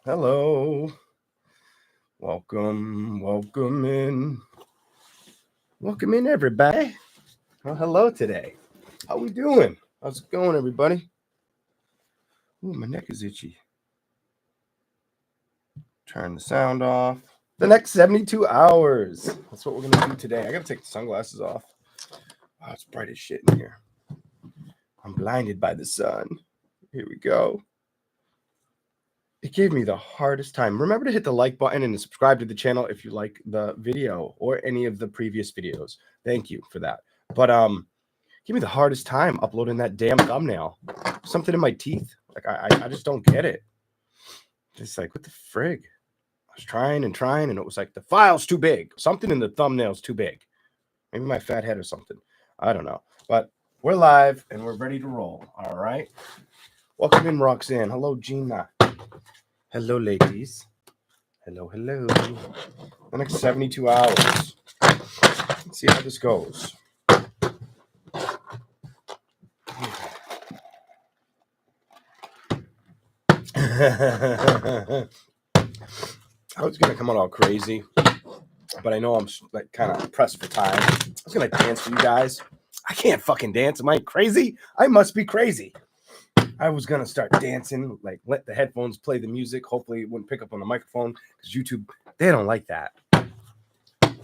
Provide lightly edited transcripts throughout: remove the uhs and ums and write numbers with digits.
Hello. Welcome in. Welcome in, everybody. Well, hello today. How we doing? How's it going, everybody? Ooh, my neck is itchy. Turn the sound off. The next 72 hours. That's what we're going to do today. I got to take the sunglasses off. Oh, it's bright as shit in here. I'm blinded by the sun. Here we go. It gave me the hardest time. Remember to hit the like button and subscribe to the channel if you like the video or any of the previous videos. Thank you for that. But give me the hardest time uploading that damn thumbnail. Something in my teeth. Like I just don't get it. Just like, what the frig? I was trying, and it was like the file's too big. Something in the thumbnail's too big. Maybe my fat head or something. I don't know. But we're live and we're ready to roll. All right. Welcome in, Roxanne. Hello, Gina. Hello, ladies. Hello. The next 72 hours. Let's see how this goes. I was gonna come out all crazy, but I know I'm like kind of pressed for time. I was gonna dance for you guys. I can't fucking dance. Am I crazy? I must be crazy. I was gonna start dancing, like let the headphones play the music. Hopefully, it wouldn't pick up on the microphone because YouTube, they don't like that.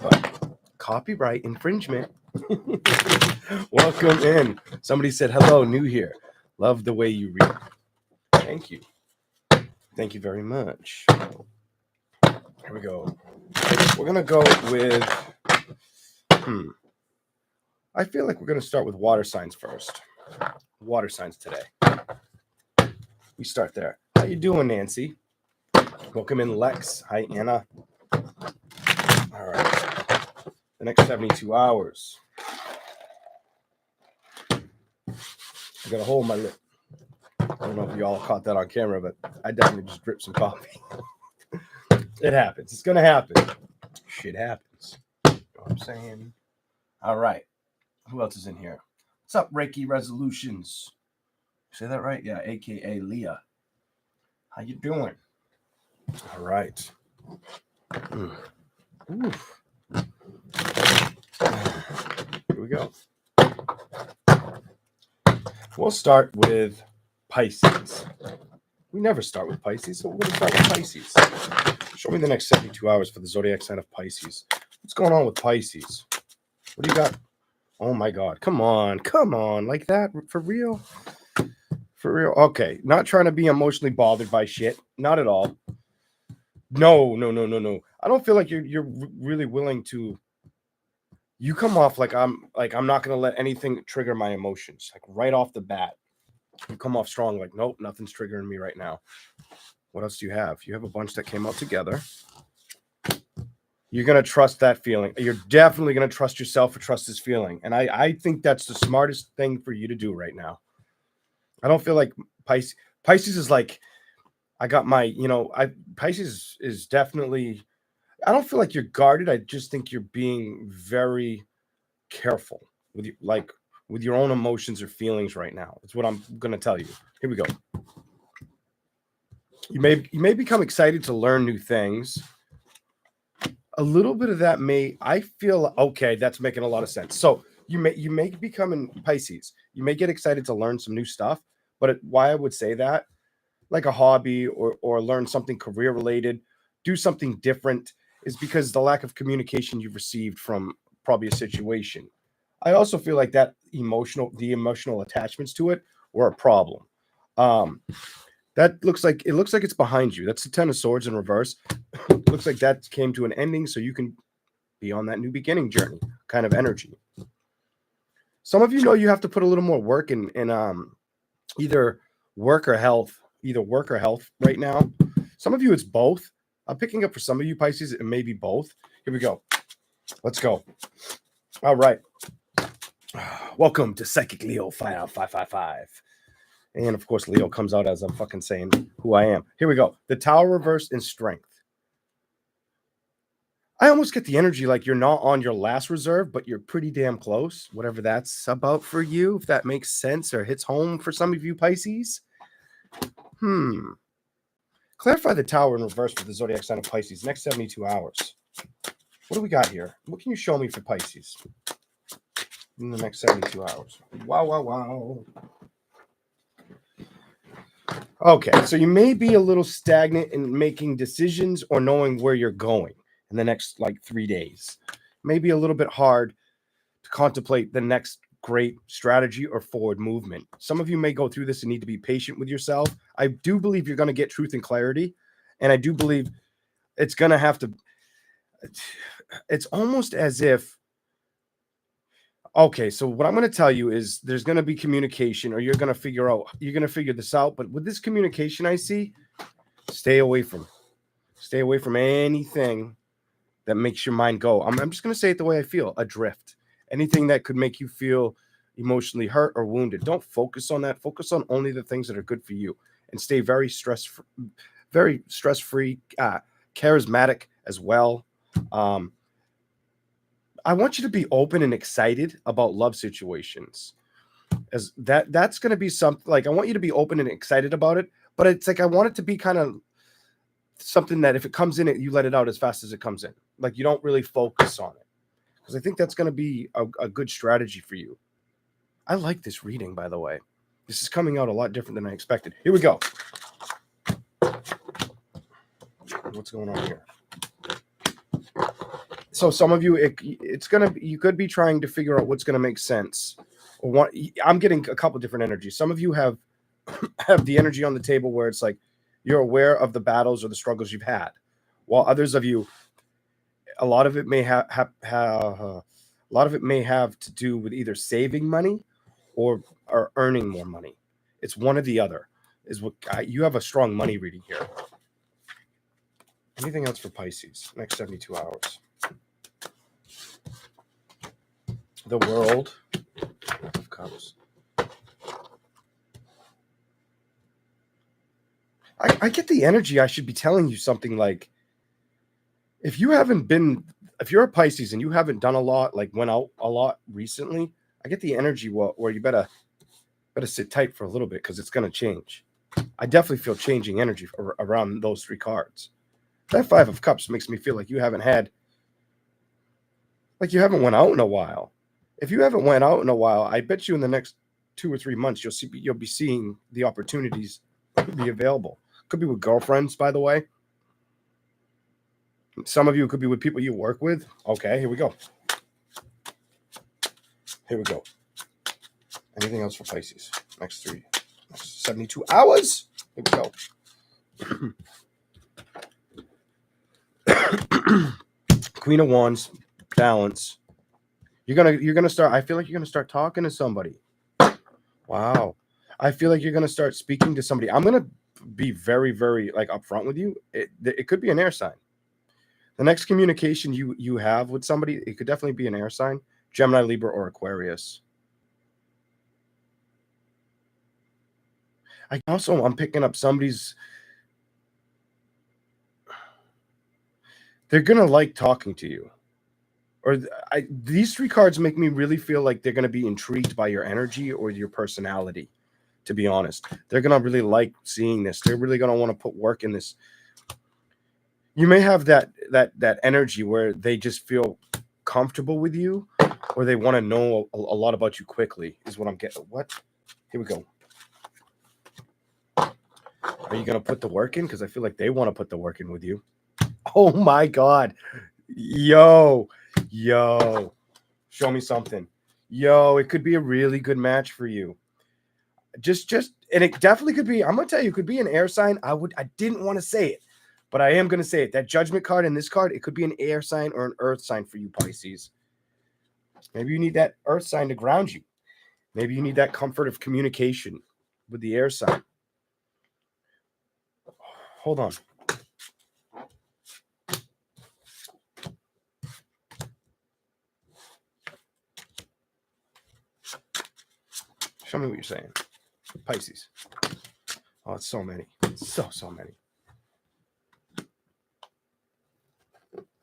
But copyright infringement. Welcome in. Somebody said hello, new here. Love the way you read. Thank you. Thank you very much. Here we go. We're gonna go with. I feel like we're gonna start with water signs first. Water signs today. We start there. How you doing, Nancy? Welcome in, Lex. Hi, Anna. All right. The next 72 hours. I got a hole in my lip. I don't know if you all caught that on camera, but I definitely just dripped some coffee. It happens. It's gonna happen. Shit happens. You know what I'm saying? All right. Who else is in here? What's up, Reiki Resolutions? Say that right? Yeah, aka Leah. How you doing? All right. Oof. Here we go. We'll start with Pisces. We never start with Pisces, so we're going to start with Pisces. Show me the next 72 hours for the zodiac sign of Pisces. What's going on with Pisces? What do you got? Oh my God. Come on. Like that? For real? For real? Okay. Not trying to be emotionally bothered by shit. Not at all. No. I don't feel like you're really willing to. You come off like I'm not gonna let anything trigger my emotions. Like right off the bat, you come off strong. Like, nope, nothing's triggering me right now. What else do you have? You have a bunch that came out together. You're gonna trust that feeling. You're definitely gonna trust yourself or trust this feeling. And I think that's the smartest thing for you to do right now. I don't feel like Pisces is like, I got my, Pisces is definitely, I don't feel like you're guarded. I just think you're being very careful with you, like with your own emotions or feelings right now. That's what I'm going to tell you. Here we go. You may become excited to learn new things. A little bit of that I feel okay. That's making a lot of sense. So you may become in Pisces. You may get excited to learn some new stuff. But why I would say that, like a hobby or learn something career related, do something different, is because the lack of communication you've received from probably a situation. I also feel like the emotional attachments to it were a problem. That looks like it's behind you. That's the Ten of Swords in reverse. Looks like that came to an ending, so you can be on that new beginning journey kind of energy. Some of you have to put a little more work in either work or health right now. Some of you, it's both. I'm picking up for some of you, Pisces, it may be both. Here we go. Let's go. All right. Welcome to Psychic Leo 555. And of course, Leo comes out as I'm fucking saying who I am. Here we go. The Tower reversed in strength. I almost get the energy like you're not on your last reserve, but you're pretty damn close. Whatever that's about for you, if that makes sense or hits home for some of you, Pisces. Clarify the Tower in reverse for the zodiac sign of Pisces. Next 72 hours. What do we got here? What can you show me for Pisces in the next 72 hours? Wow, wow, wow. Okay, so you may be a little stagnant in making decisions or knowing where you're going in the next like 3 days. Maybe a little bit hard to contemplate the next great strategy or forward movement. Some of you may go through this and need to be patient with yourself. I do believe you're going to get truth and clarity, and I do believe it's going to have to, it's almost as if, okay, so what I'm going to tell you is there's going to be communication, or you're going to figure this out. But with this communication, I see, stay away from anything that makes your mind go. I'm just going to say it the way I feel, adrift. Anything that could make you feel emotionally hurt or wounded. Don't focus on that. Focus on only the things that are good for you, and stay very stress-free, charismatic as well. I want you to be open and excited about love situations. As that's going to be something like, I want you to be open and excited about it, but it's like I want it to be kind of something that if it comes in, you let it out as fast as it comes in. Like you don't really focus on it, because I think that's going to be a good strategy for you. I like this reading, by the way. This is coming out a lot different than I expected. Here we go. What's going on here? So some of you, you could be trying to figure out what's going to make sense. Or what, I'm getting a couple different energies. Some of you have the energy on the table where it's like you're aware of the battles or the struggles you've had, while others of you, a lot of it may have to do with either saving money or earning more money. It's one or the other. You have a strong money reading here. Anything else for Pisces? Next 72 hours. The World of Cups. I get the energy. I should be telling you something like, if you're a Pisces and you haven't done a lot, like went out a lot recently, I get the energy where you better sit tight for a little bit, because it's going to change. I definitely feel changing energy around those three cards. That Five of Cups makes me feel like you haven't went out in a while. If you haven't went out in a while, I bet you in the next 2 or 3 months, you'll be seeing the opportunities be available. Could be with girlfriends, by the way. Some of you could be with people you work with. Okay, here we go. Anything else for Pisces? Next 72 hours. Here we go. Queen of Wands, balance. You're gonna start. I feel like you're gonna start talking to somebody. Wow. I feel like you're gonna start speaking to somebody. I'm gonna be very, very like upfront with you. It could be an air sign. The next communication you have with somebody, it could definitely be an air sign, Gemini, Libra, or Aquarius. I'm picking up somebody's. They're gonna like talking to you. These three cards make me really feel like they're going to be intrigued by your energy or your personality, to be honest. They're going to really like seeing this. They're really going to want to put work in this. You may have that energy where they just feel comfortable with you, or they want to know a lot about you quickly, is what I'm getting. What? Here we go. Are you going to put the work in? Because I feel like they want to put the work in with you. Oh, my God. Yo, show me something. It could be a really good match for you. And it definitely could be, I'm going to tell you, it could be an air sign. I didn't want to say it, but I am going to say it. That Judgment card and this card, it could be an air sign or an earth sign for you, Pisces. Maybe you need that earth sign to ground you. Maybe you need that comfort of communication with the air sign. Hold on. Show me what you're saying. Pisces. Oh, it's so many. So many.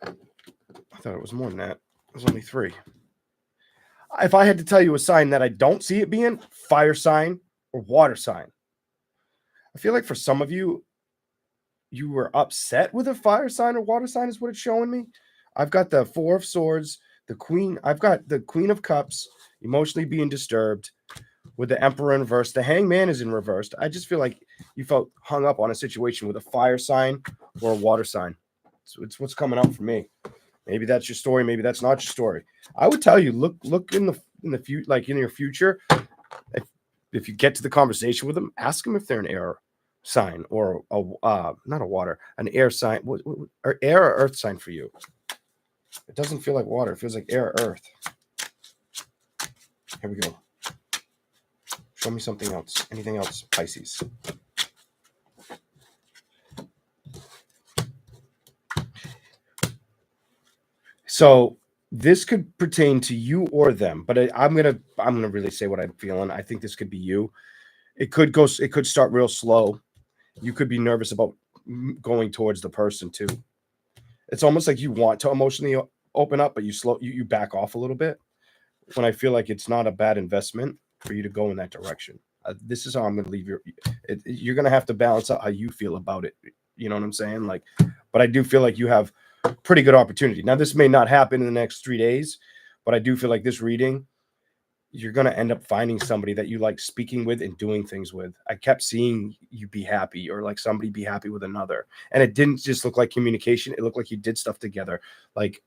I thought it was more than that. It was only 3. If I had to tell you a sign that I don't see it being, fire sign or water sign. I feel like for some of you, you were upset with a fire sign or water sign is what it's showing me. I've got the Four of Swords, the Queen. I've got the Queen of Cups, emotionally being disturbed, with the Emperor in reverse. The Hangman is in reversed. I just feel like you felt hung up on a situation with a fire sign or a water sign. So it's what's coming up for me. Maybe that's your story. Maybe that's not your story. I would tell you, look in the future, like in your future. If you get to the conversation with them, ask them if they're an air sign or not a water, an air sign, or air or earth sign for you. It doesn't feel like water. It feels like air or earth. Here we go. Show me something else. Anything else, Pisces? So this could pertain to you or them, but I'm gonna really say what I'm feeling. I think this could be you. It could start real slow. You could be nervous about going towards the person too. It's almost like you want to emotionally open up, but you back off a little bit. When I feel like it's not a bad investment for you to go in that direction. This is how I'm going to leave you're going to have to balance out how you feel about it. You know what I'm saying? Like, but I do feel like you have pretty good opportunity. Now, this may not happen in the next 3 days, but I do feel like this reading, you're going to end up finding somebody that you like speaking with and doing things with. I kept seeing you be happy or like somebody be happy with another. And it didn't just look like communication. It looked like you did stuff together, like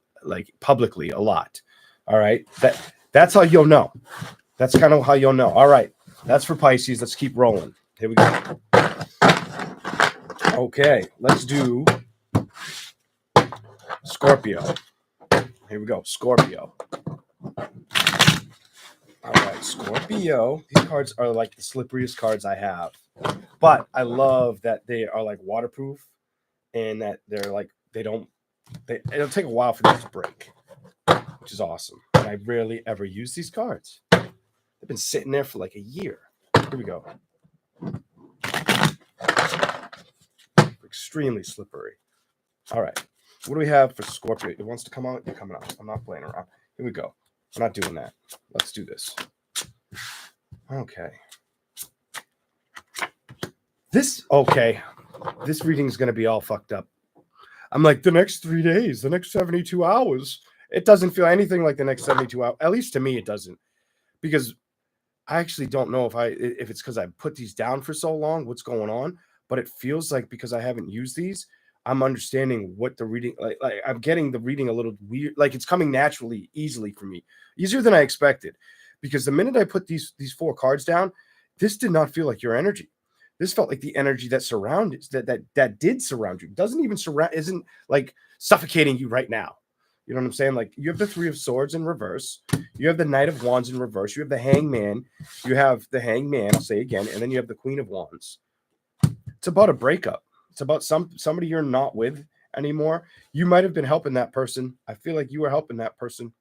publicly a lot. All right. That's how you'll know. That's kind of how you'll know. All right. That's for Pisces. Let's keep rolling. Here we go. Okay. Let's do Scorpio. Here we go. Scorpio. All right. Scorpio. These cards are like the slipperiest cards I have. But I love that they are like waterproof and that they're like, it'll take a while for these to break, which is awesome. And I rarely ever use these cards. They've been sitting there for like a year. Here we go. Extremely slippery. All right. What do we have for Scorpio? It wants to come out. You're coming out. I'm not playing around. Here we go. I'm not doing that. Let's do this. Okay. This reading is going to be all fucked up. I'm like, the next 3 days, the next 72 hours. It doesn't feel anything like the next 72 hours. At least to me, it doesn't. Because I actually don't know if it's because I put these down for so long, what's going on. But it feels like because I haven't used these, I'm understanding what the reading, like I'm getting the reading a little weird. Like it's coming naturally, easily for me. Easier than I expected. Because the minute I put these 4 cards down, this did not feel like your energy. This felt like the energy that surrounded that did surround you. Doesn't even isn't like suffocating you right now. You know what I'm saying? Like you have the 3 of Swords in reverse. You have the Knight of Wands in reverse. You have the Hangman. You have the Hangman, I'll say again, and then you have the Queen of Wands. It's about a breakup. It's about somebody you're not with anymore. You might have been helping that person. I feel like you were helping that person,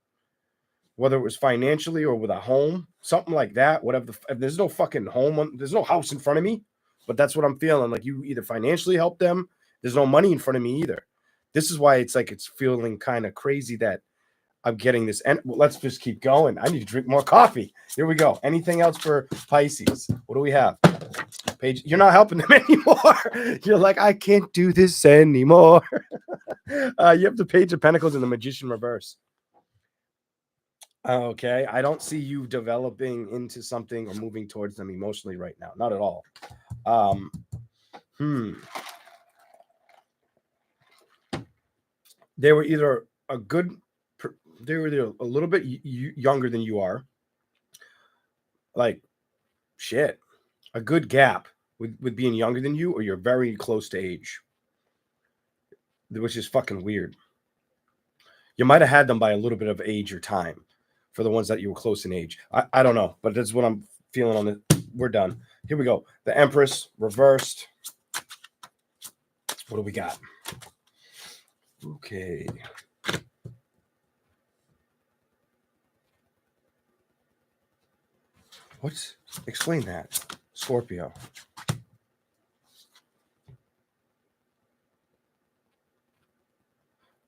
whether it was financially or with a home, something like that. Whatever. There's no fucking home. There's no house in front of me. But that's what I'm feeling. Like you either financially help them. There's no money in front of me either. This is why it's like it's feeling kind of crazy that I'm getting this. And let's just keep going. I need to drink more coffee. Here we go. Anything else for Pisces? What do we have? Paige, you're not helping them anymore. You're like, I can't do this anymore. You have the Page of Pentacles and the Magician reverse. Okay. I don't see you developing into something or moving towards them emotionally right now. Not at all. They were either they were either a little bit younger than you are. Like, shit. A good gap with being younger than you, or you're very close to age. Which is fucking weird. You might have had them by a little bit of age or time for the ones that you were close in age. I don't know, but that's what I'm feeling on it. We're done. Here we go. The Empress reversed. What do we got? Okay. Explain that. Scorpio.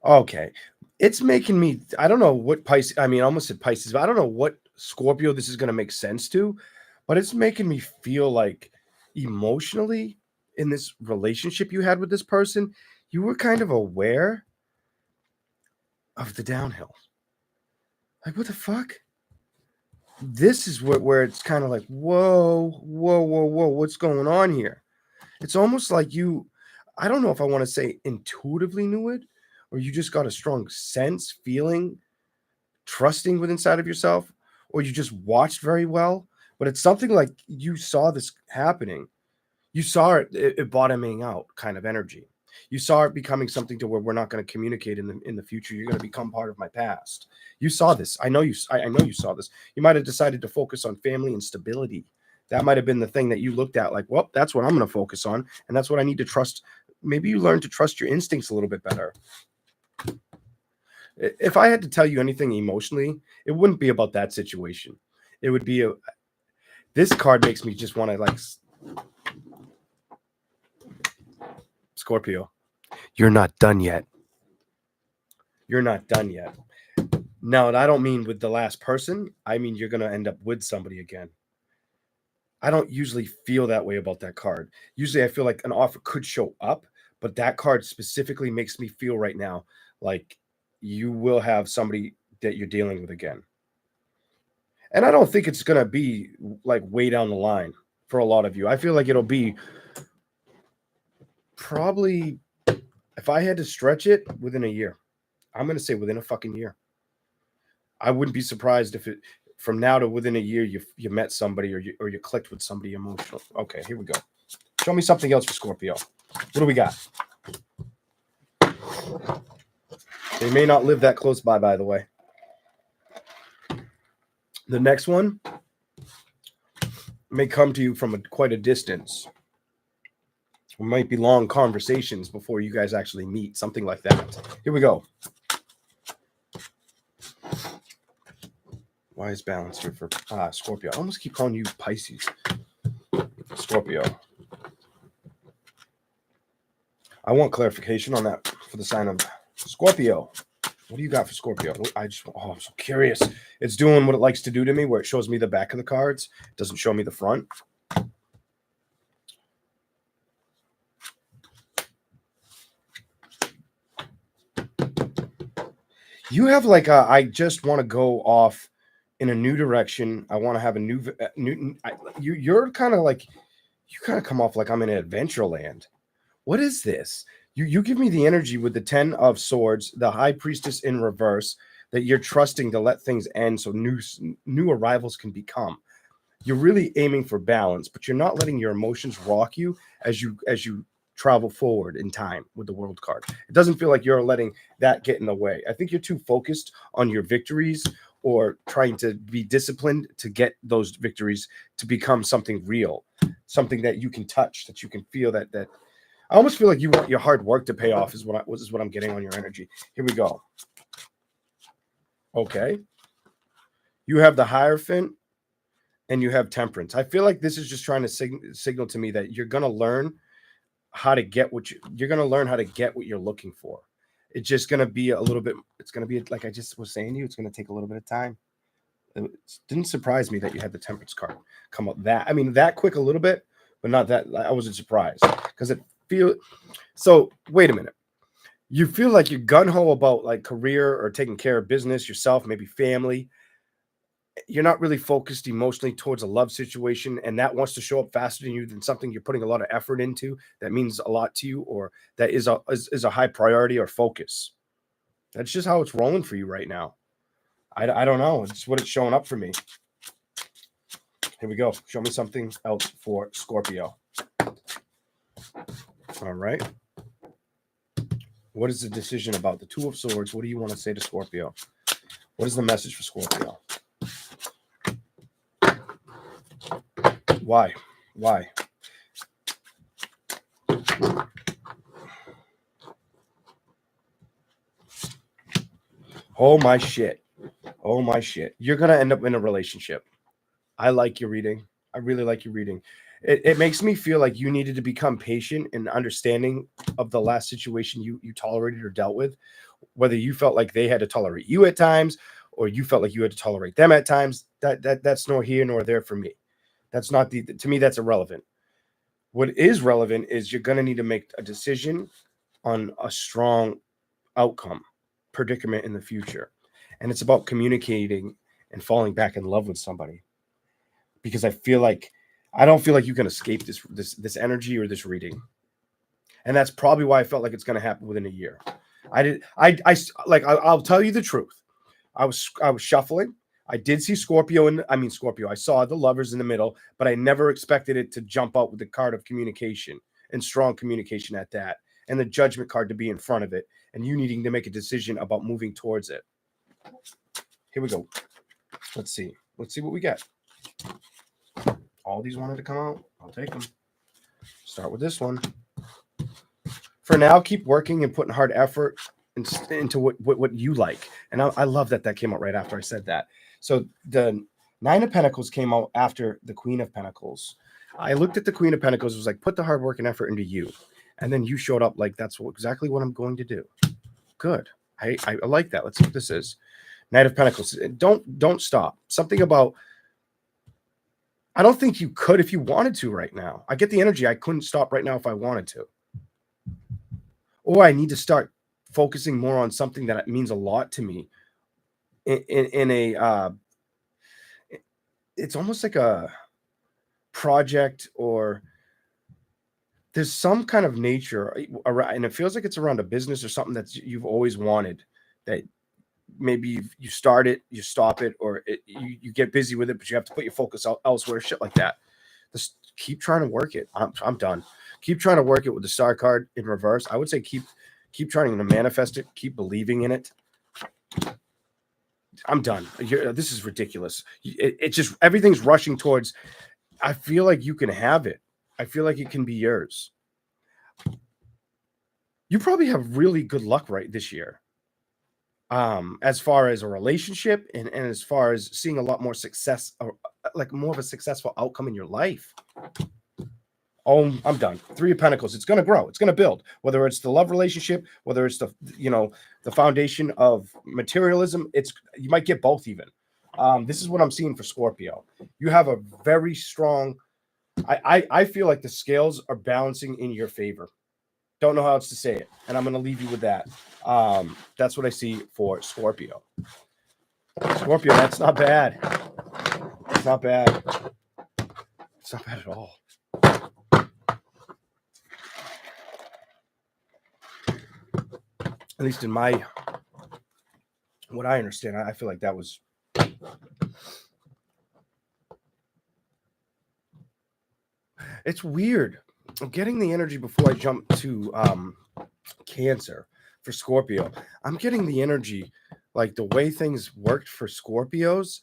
Okay. It's making me, I don't know what Pisces, I mean, I almost said Pisces, but I don't know what Scorpio this is going to make sense to, but it's making me feel like emotionally in this relationship you had with this person, you were kind of aware of the downhill. Like, what the fuck? This is where it's kind of like, whoa, what's going on here? It's almost like I don't know if I want to say intuitively knew it, or you just got a strong sense, feeling, trusting with inside of yourself, or you just watched very well. But it's something like you saw this happening. You saw it bottoming out kind of energy. You saw it becoming something to where we're not going to communicate in the future. You're going to become part of my past. You saw this. I know you saw this. You might have decided to focus on family and stability. That might have been the thing that you looked at like, well, that's what I'm going to focus on. And that's what I need to trust. Maybe you learn to trust your instincts a little bit better. If I had to tell you anything emotionally, it wouldn't be about that situation. It would be this card makes me just want to like, Scorpio, you're not done yet. You're not done yet. Now, I don't mean with the last person. I mean, you're going to end up with somebody again. I don't usually feel that way about that card. Usually I feel like an offer could show up, but that card specifically makes me feel right now like you will have somebody that you're dealing with again. And I don't think it's going to be like way down the line for a lot of you. I feel like it'll be probably, if I had to stretch it, within a year. I'm going to say within a fucking year. I wouldn't be surprised if it, from now to within a year, you met somebody or you clicked with somebody emotional. Okay, here we go. Show me something else for Scorpio. What do we got? They may not live that close by the way. The next one may come to you from quite a distance. It might be long conversations before you guys actually meet, something like that. Here we go. Why is balance here for Scorpio? I almost keep calling you Pisces. Scorpio. I want clarification on that for the sign of Scorpio. What do you got for Scorpio? I'm so curious. It's doing what it likes to do to me, where it shows me the back of the cards. It doesn't show me the front. You have like I just want to go off in a new direction. I want to have a new you're kind of like, you kind of come off like I'm in Adventureland. What is this? You give me the energy with the 10 of Swords, the High Priestess in reverse, that you're trusting to let things end so new arrivals can become. You're really aiming for balance, but you're not letting your emotions rock you as you travel forward in time with the World card. It doesn't feel like you're letting that get in the way. I think you're too focused on your victories or trying to be disciplined to get those victories to become something real, something that you can touch, that you can feel that I almost feel like you want your hard work to pay off is what I'm getting on your energy. Here we go. Okay. You have the Hierophant and you have Temperance. I feel like this is just trying to signal to me that you're going to learn how to get what you're going to learn how to get what you're looking for. It's just going to be a little bit, it's going to be like I just was saying to you, it's going to take a little bit of time. It didn't surprise me that you had the Temperance card come up that quick a little bit, but not that. I wasn't surprised because so wait a minute. You feel like you're gung-ho about like career or taking care of business, yourself, maybe family. You're not really focused emotionally towards a love situation, and that wants to show up faster than you than something you're putting a lot of effort into that means a lot to you, or that is a high priority or focus. That's just how it's rolling for you right now. I don't know. It's what it's showing up for me. Here we go. Show me something else for Scorpio. All right. What is the decision about? The Two of Swords. What do you want to say to Scorpio? What is the message for Scorpio? Why? Oh my shit. You're going to end up in a relationship. I like your reading. I really like your reading. It makes me feel like you needed to become patient and understanding of the last situation you tolerated or dealt with, whether you felt like they had to tolerate you at times or you felt like you had to tolerate them at times. That's nor here nor there for me. That's not to me, that's irrelevant. What is relevant is you're going to need to make a decision on a strong outcome, predicament in the future. And it's about communicating and falling back in love with somebody. Because I don't feel like you can escape this energy or this reading. And that's probably why I felt like it's going to happen within a year. I'll tell you the truth. I was shuffling. I did see Scorpio Scorpio. I saw the lovers in the middle, but I never expected it to jump out with the card of communication and strong communication at that, and the judgment card to be in front of it, and you needing to make a decision about moving towards it. Here we go. Let's see what we get. All these wanted to come out. I'll take them. Start with this one. For now, keep working and putting hard effort into what you like. And I love that came out right after I said that. So the Nine of Pentacles came out after the Queen of Pentacles. I looked at the Queen of Pentacles, was like, put the hard work and effort into you. And then you showed up like, that's exactly what I'm going to do. Good. I like that. Let's see what this is. Knight of Pentacles. Don't stop. Something about, I don't think you could if you wanted to right now. I get the energy. I couldn't stop right now if I wanted to. Or I need to start focusing more on something that means a lot to me. It's almost like a project, or there's some kind of nature around, and it feels like it's around a business or something that you've always wanted, that maybe you start it, you stop it, or you get busy with it, but you have to put your focus elsewhere, shit like that. Just keep trying to work it. I'm done. Keep trying to work it with the Star card in reverse. I would say keep trying to manifest it. Keep believing in it. I'm done. This is ridiculous. It just, everything's rushing towards, I feel like you can have it. I feel like it can be yours. You probably have really good luck right this year. As far as a relationship and as far as seeing a lot more success, or like more of a successful outcome in your life. Oh, I'm done. Three of Pentacles. It's going to grow. It's going to build. Whether it's the love relationship, whether it's the foundation of materialism, you might get both even. This is what I'm seeing for Scorpio. You have a very strong, I feel like the scales are balancing in your favor. Don't know how else to say it. And I'm going to leave you with that. That's what I see for Scorpio. Scorpio, that's not bad. It's not bad. It's not bad at all. At least in what I understand, I feel like that was. It's weird. I'm getting the energy before I jump to Cancer for Scorpio. I'm getting the energy like the way things worked for Scorpios.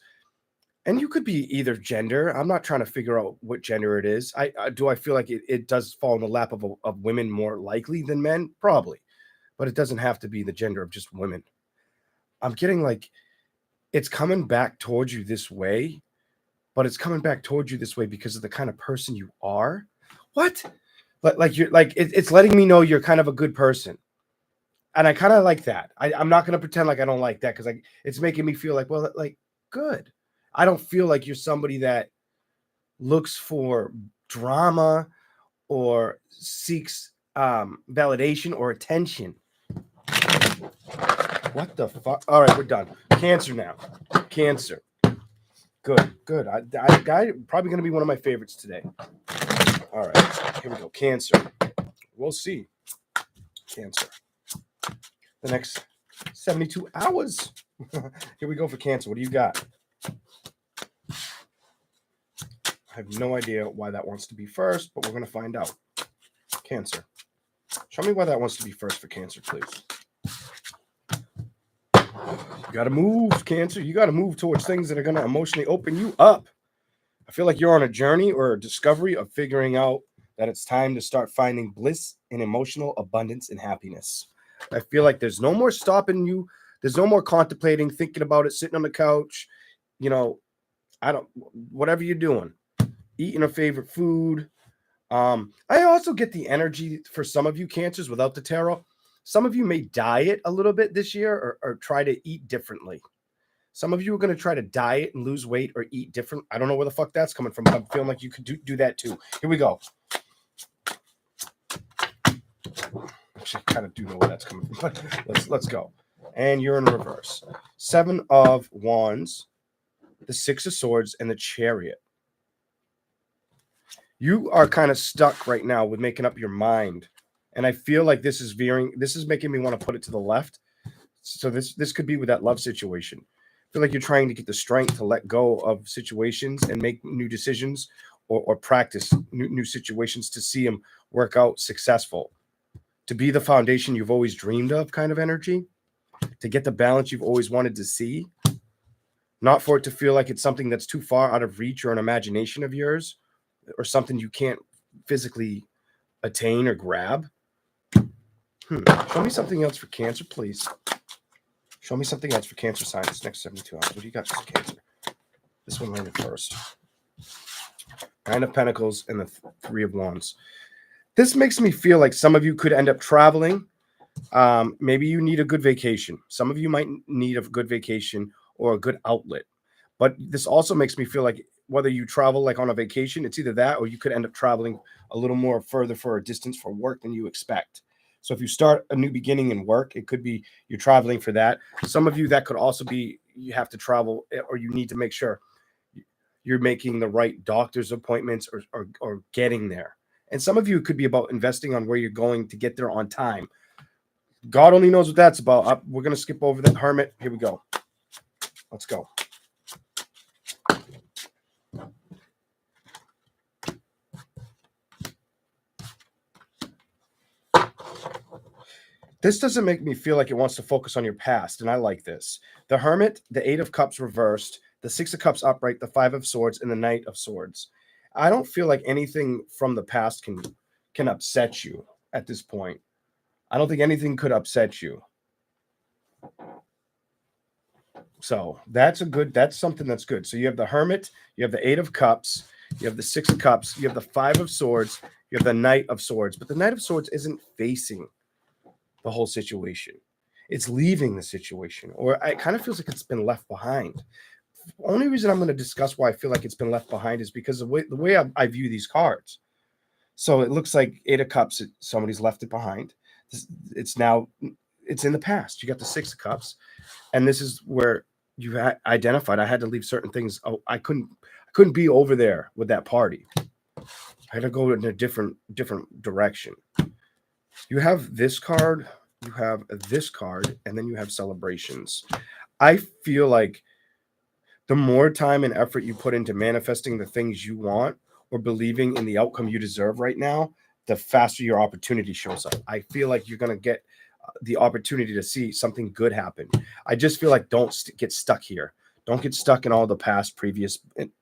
And you could be either gender. I'm not trying to figure out what gender it is. I feel like it does fall in the lap of women more likely than men? Probably. But it doesn't have to be the gender of just women. I'm getting like it's coming back towards you this way, but it's coming back towards you this way because of the kind of person you are. What? Like you're like it's letting me know you're kind of a good person. And I kind of like that. I'm not going to pretend like I don't like that, because it's making me feel like, well, like, good. I don't feel like you're somebody that looks for drama or seeks validation or attention. What the fuck? All right, we're done. Cancer now. Cancer. Good. I probably going to be one of my favorites today. All right, here we go. Cancer. We'll see. Cancer. The next 72 hours. Here we go for Cancer. What do you got? I have no idea why that wants to be first, but we're going to find out. Cancer. Show me why that wants to be first for Cancer, please. You got to move, Cancer. You got to move towards things that are going to emotionally open you up. I feel like you're on a journey or a discovery of figuring out that it's time to start finding bliss and emotional abundance and happiness. I feel like there's no more stopping you. There's no more contemplating, thinking about it, sitting on the couch. Whatever you're doing, eating a favorite food. I also get the energy for some of you Cancers without the tarot. Some of you may diet a little bit this year or try to eat differently. Some of you are going to try to diet and lose weight or eat different. I don't know where the fuck that's coming from, but I'm feeling like you could do that too. Here we go. Actually, I kind of do know where that's coming from, but let's go. And you're in reverse. 7 of Wands, the 6 of Swords, and the Chariot. You are kind of stuck right now with making up your mind. And I feel like this is making me want to put it to the left. So this could be with that love situation. I feel like you're trying to get the strength to let go of situations and make new decisions or practice new situations to see them work out successful. To be the foundation you've always dreamed of kind of energy. To get the balance you've always wanted to see. Not for it to feel like it's something that's too far out of reach or an imagination of yours or something you can't physically attain or grab. Show me something else for Cancer, please. Show me something else for Cancer sign this next 72 hours. What do you got for Cancer? This one landed first. 9 of Pentacles and the 3 of Wands. This makes me feel like some of you could end up traveling. Maybe you need a good vacation. Some of you might need a good vacation or a good outlet. But this also makes me feel like whether you travel like on a vacation, it's either that or you could end up traveling a little more further for a distance for work than you expect. So if you start a new beginning in work, it could be you're traveling for that. Some of you, that could also be you have to travel or you need to make sure you're making the right doctor's appointments or getting there. And some of you, it could be about investing on where you're going to get there on time. God only knows what that's about. We're going to skip over the Hermit. Here we go. Let's go. This doesn't make me feel like it wants to focus on your past, and I like this. The Hermit, the 8 of Cups reversed, the 6 of Cups upright, the 5 of Swords, and the Knight of Swords. I don't feel like anything from the past can upset you at this point. I don't think anything could upset you. So that's something that's good. So you have the Hermit, you have the 8 of Cups, you have the 6 of Cups, you have the 5 of Swords, you have the Knight of Swords. But the Knight of Swords isn't facing the whole situation. It's leaving the situation, or it kind of feels like it's been left behind. The only reason I'm going to discuss why I feel like it's been left behind is because the way I view these cards. So it looks like 8 of Cups, somebody's left it behind. It's in the past. You got the 6 of Cups, and this is where you identified I had to leave certain things. Oh, I couldn't be over there with that party. I had to go in a different direction. You have this card, you have this card, and then you have celebrations. I feel like the more time and effort you put into manifesting the things you want or believing in the outcome you deserve right now, the faster your opportunity shows up. I feel like you're going to get the opportunity to see something good happen. I just feel like don't get stuck here. Don't get stuck in all the past previous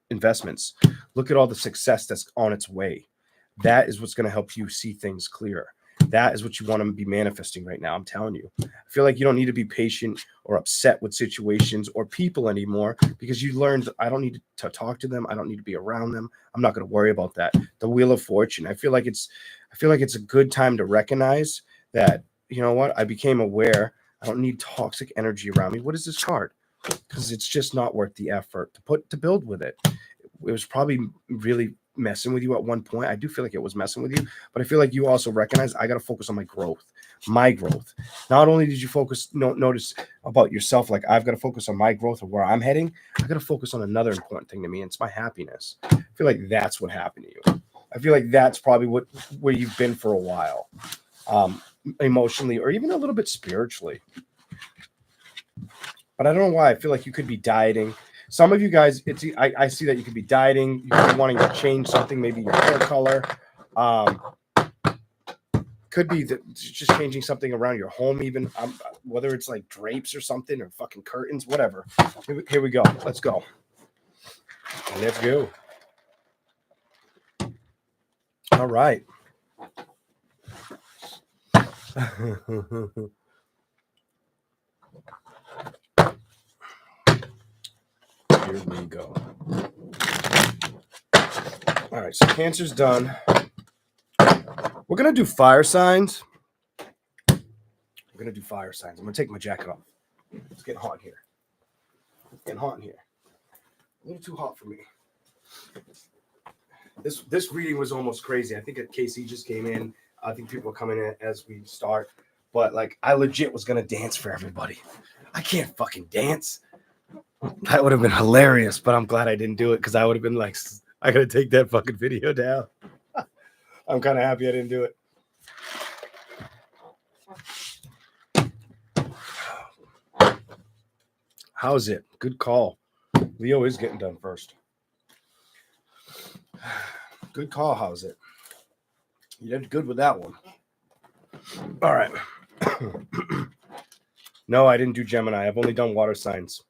investments. Look at all the success that's on its way. That is what's going to help you see things clearer. That is what you want to be manifesting right now. I'm telling you. I feel like you don't need to be patient or upset with situations or people anymore because you learned I don't need to talk to them. I don't need to be around them. I'm not going to worry about that. The Wheel of Fortune. I feel like it's a good time to recognize that, you know what? I became aware I don't need toxic energy around me. What is this card? Because it's just not worth the effort to build with it. It was probably really messing with you at one point. I do feel like it was messing with you, but I feel like you also recognize I got to focus on my growth. Not only did you notice about yourself, like I've got to focus on my growth or where I'm heading, I got to focus on another important thing to me, and it's my happiness. I feel like that's what happened to you. I feel like that's probably where you've been for a while, emotionally or even a little bit spiritually. But I don't know why. I feel like you could be dieting. Some of you guys, I see that you could be dieting. You could be wanting to change something, maybe your hair color. Could be just changing something around your home, even whether it's like drapes or something or fucking curtains, whatever. Here we go. Let's go. Let's go. All right. Here we go. All right, so Cancer's done. We're going to do fire signs. I'm going to take my jacket off. It's getting hot here. A little too hot for me. This reading was almost crazy. I think Casey just came in. I think people are coming in as we start. But like, I legit was gonna dance for everybody. I can't fucking dance. That would have been hilarious, but I'm glad I didn't do it because I would have been like, I gotta take that fucking video down. I'm kind of happy I didn't do it. How's it? Good call. Leo is getting done first. Good call. How's it? You did good with that one. All right. No, I didn't do Gemini. I've only done water signs.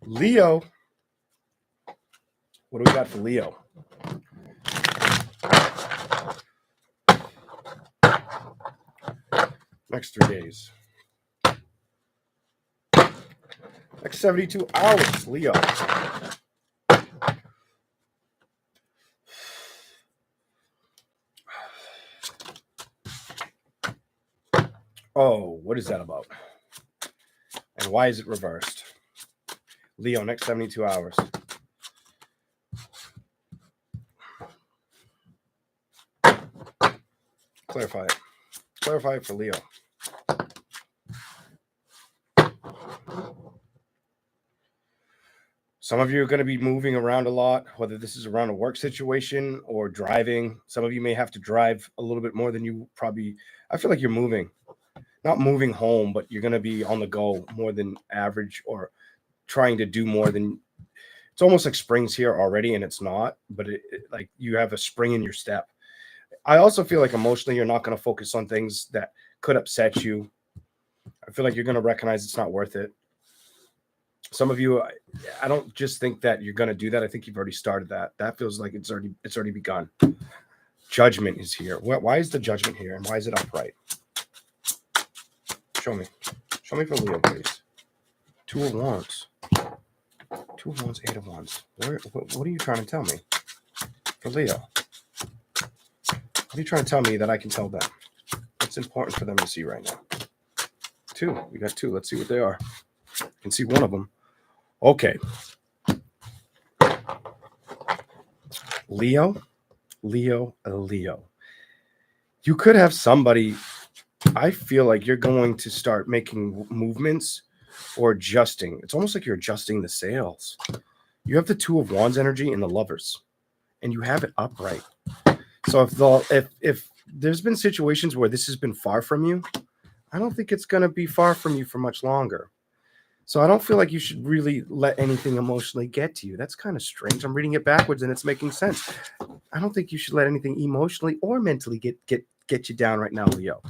Leo. What do we got for Leo? Next 3 days. Next 72 hours, Leo. Oh, what is that about? And why is it reversed? Leo, next 72 hours. Clarify it. Clarify it for Leo. Some of you are going to be moving around a lot, whether this is around a work situation or driving. Some of you may have to drive a little bit more than you probably. I feel like you're moving. Not moving home, but you're going to be on the go more than average or trying to do more than. It's almost like spring's here already, and it's not, but like you have a spring in your step. I also feel like emotionally you're not going to focus on things that could upset you. I feel like you're going to recognize it's not worth it. Some of you, I don't just think that you're going to do that. I think you've already started that. That feels like it's already begun. Judgment is here. Why is the judgment here, and why is it upright? Show me for Leo, please. 2 of Wands. 2 of Wands, 8 of Wands. What are you trying to tell me for Leo? What are you trying to tell me that I can tell them? What's important for them to see right now? 2. We got 2. Let's see what they are. I can see one of them. Okay. Leo. You could have somebody. I feel like you're going to start making movements or adjusting. It's almost like you're adjusting the sails. You have the 2 of Wands energy in the Lovers, and you have it upright. So if there's been situations where this has been far from you, I don't think it's going to be far from you for much longer. So I don't feel like you should really let anything emotionally get to you. That's kind of strange. I'm reading it backwards and it's making sense. I don't think you should let anything emotionally or mentally get you down right now, Leo.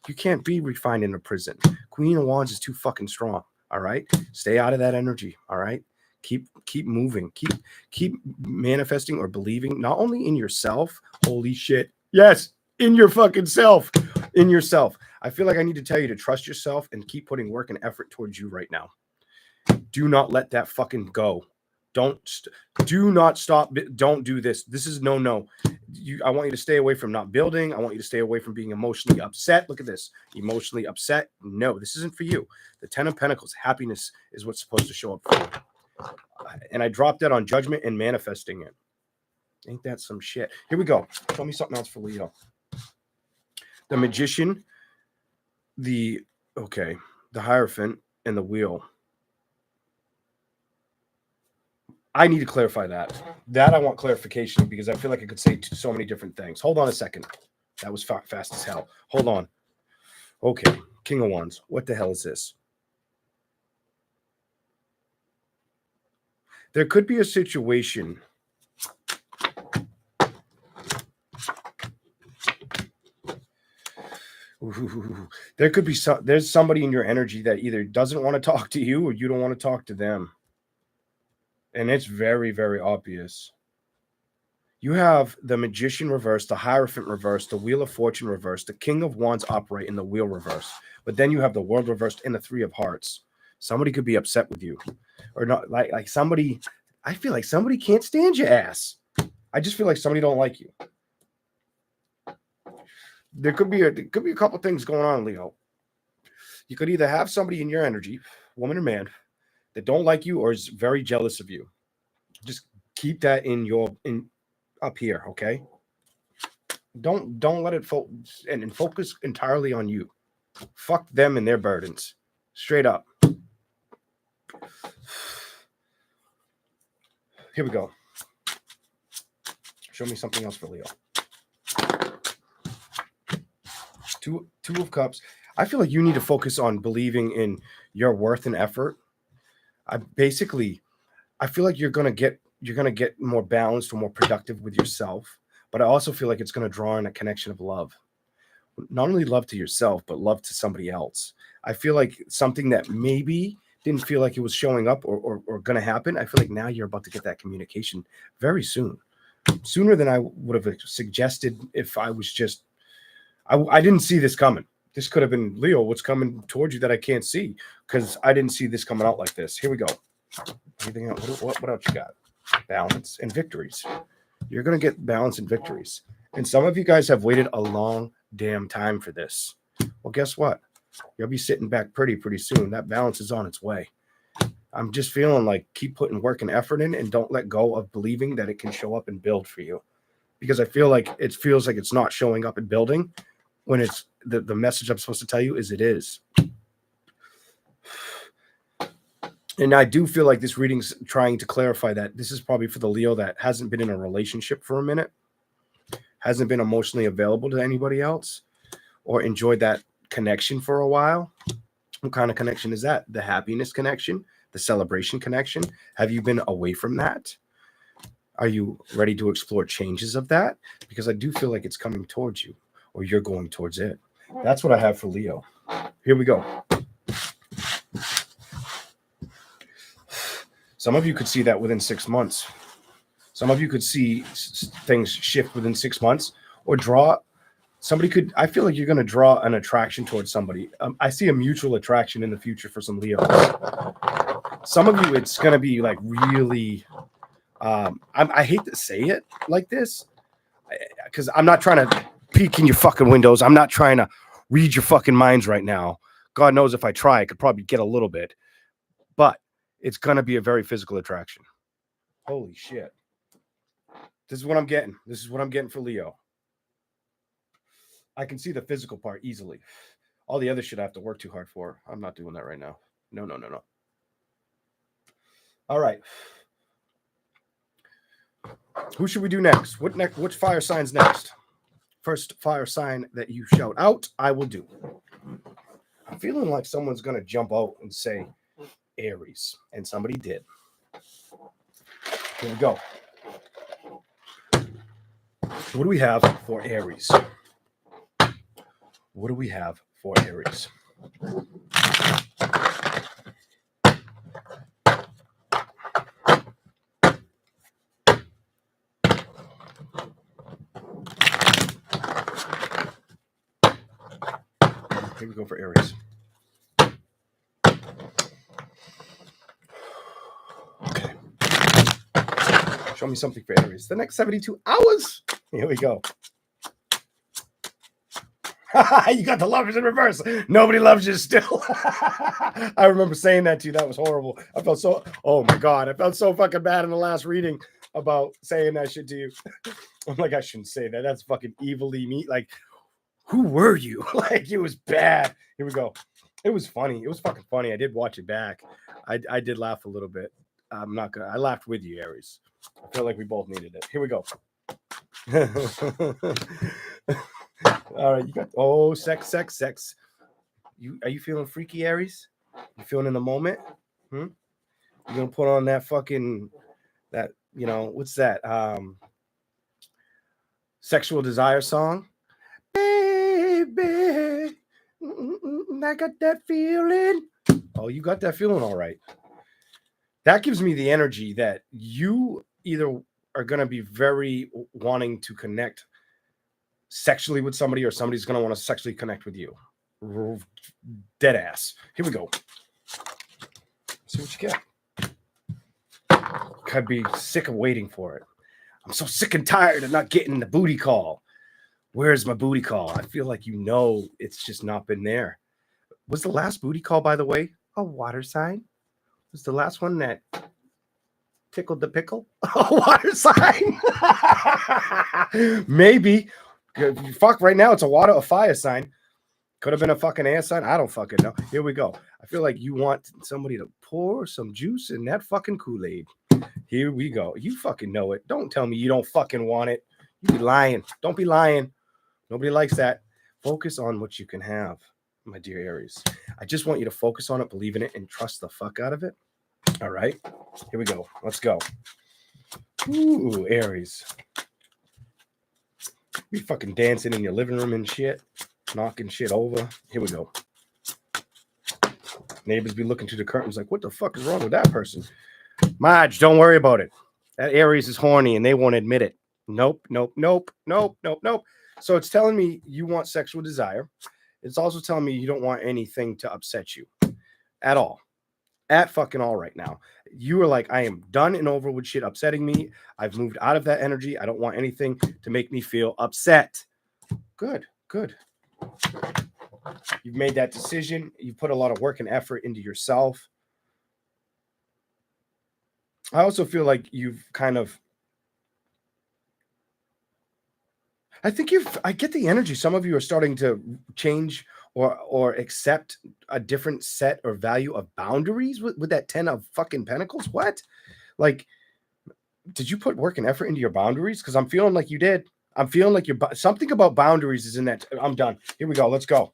You can't be refined in a prison. Queen of Wands is too fucking strong. All right. Stay out of that energy. All right. Keep moving. Keep manifesting or believing not only in yourself. Holy shit. Yes. In your fucking self. In yourself. I feel like I need to tell you to trust yourself and keep putting work and effort towards you right now. Do not let that fucking go. Do not stop. Don't do this. This is no. I want you to stay away from not building. I want you to stay away from being emotionally upset. Look at this. Emotionally upset. No, this isn't for you. The 10 of Pentacles, happiness is what's supposed to show up for you. And I dropped that on judgment and manifesting it. Ain't that some shit? Here we go. Show me something else for Leo. The Magician, the Hierophant, and the Wheel. I need to clarify that. That I want clarification because I feel like I could say so many different things. Hold on a second. That was fast as hell. Hold on. Okay. King of Wands. What the hell is this? There could be a situation. There could be there's somebody in your energy that either doesn't want to talk to you or you don't want to talk to them. And it's very, very obvious. You have the Magician reversed, the Hierophant reversed, the Wheel of Fortune reversed, the King of Wands upright, and the Wheel reversed. But then you have the World reversed and the 3 of Hearts. Somebody could be upset with you. Or not like somebody. I feel like somebody can't stand your ass. I just feel like somebody don't like you. There could be a couple things going on, Leo. You could either have somebody in your energy, woman or man, that don't like you or is very jealous of you. Just keep that in up here, okay? Don't let it and focus entirely on you. Fuck them and their burdens. Straight up. Here we go. Show me something else for Leo. Two of Cups. I feel like you need to focus on believing in your worth and effort. I feel like you're gonna get more balanced or more productive with yourself. But I also feel like it's gonna draw in a connection of love. Not only love to yourself, but love to somebody else. I feel like something that maybe didn't feel like it was showing up or going to happen. I feel like now you're about to get that communication very soon, sooner than I would have suggested if I was just, I didn't see this coming. This could have been, Leo, what's coming towards you that I can't see? Because I didn't see this coming out like this. Here we go. Anything else? What else you got? Balance and victories. You're going to get balance and victories. And some of you guys have waited a long damn time for this. Well, guess what? You'll be sitting back pretty soon. That balance is on its way. I'm just feeling like keep putting work and effort in and don't let go of believing that it can show up and build for you. Because I feel like it feels like it's not showing up and building when it's the message I'm supposed to tell you is it is. And I do feel like this reading's trying to clarify that this is probably for the Leo that hasn't been in a relationship for a minute, hasn't been emotionally available to anybody else, or enjoyed that connection for a while. What kind of connection is that? The happiness connection, the celebration connection. Have you been away from that? Are you ready to explore changes of that? Because I do feel like it's coming towards you, or you're going towards it. That's what I have for Leo. Here we go. Some of you could see that within 6 months. Some of you could see things shift within 6 months, or draw. Somebody could, I feel like you're going to draw an attraction towards somebody. I see a mutual attraction in the future for some Leos. Some of you, it's going to be like really, I hate to say it like this, because I'm not trying to peek in your fucking windows. I'm not trying to read your fucking minds right now. God knows if I try, I could probably get a little bit. But it's going to be a very physical attraction. Holy shit. This is what I'm getting. This is what I'm getting for Leo. I can see the physical part easily. All the other shit I have to work too hard for. I'm not doing that right now. No. All right. Who should we do next? Which fire sign's next? First fire sign that you shout out, I will do. I'm feeling like someone's going to jump out and say Aries. And somebody did. Here we go. What do we have for Aries? What do we have for Aries? Here we go for Aries. Okay. Show me something for Aries. The next 72 hours. Here we go. You got the lovers in reverse. Nobody loves you still. I remember saying that to you. That was horrible. I felt so, oh my God. I felt so fucking bad in the last reading about saying that shit to you. I'm like, I shouldn't say that. That's fucking evilly me. Like, who were you? Like, it was bad. Here we go. It was funny. It was fucking funny. I did watch it back. I did laugh a little bit. I'm not gonna, I laughed with you, Aries. I feel like we both needed it. Here we go. All right, you got sex. Are you feeling freaky, Aries? You feeling in the moment? You gonna put on that fucking what's that? Sexual Desire song? Baby, I got that feeling. Oh, you got that feeling, all right. That gives me the energy that you either are gonna be very wanting to connect sexually with somebody, or somebody's going to want to sexually connect with you. Dead ass. Here we go. See what you get. Could be sick of waiting for it. I'm so sick and tired of not getting the booty call. Where's my booty call? I feel like it's just not been there. Was the last booty call, by the way, a water sign? Was the last one that tickled the pickle. A water sign. Maybe. Fuck, right now it's a fire sign. Could have been a fucking air sign. I don't fucking know. Here we go. I feel like you want somebody to pour some juice in that fucking Kool-Aid. Here we go. You fucking know it. Don't tell me you don't fucking want it. You be lying. Don't be lying. Nobody likes that. Focus on what you can have, my dear Aries. I just want you to focus on it, believe in it, and trust the fuck out of it. All right? Here we go. Let's go. Ooh, Aries. You fucking dancing in your living room and shit. Knocking shit over. Here we go. Neighbors be looking through the curtains like, what the fuck is wrong with that person? Marge, don't worry about it. That Aries is horny and they won't admit it. Nope. So it's telling me you want sexual desire. It's also telling me you don't want anything to upset you at all. At fucking all right now. You are like, I am done and over with shit upsetting me. I've moved out of that energy. I don't want anything to make me feel upset. Good. You've made that decision. You put a lot of work and effort into yourself. I also feel like you've kind of, I get the energy. Some of you are starting to change or accept a different set or value of boundaries with that 10 of fucking pentacles. What? Like, did you put work and effort into your boundaries? Because I'm feeling like you did. I'm feeling like something about boundaries is in that. I'm done. Here we go. Let's go.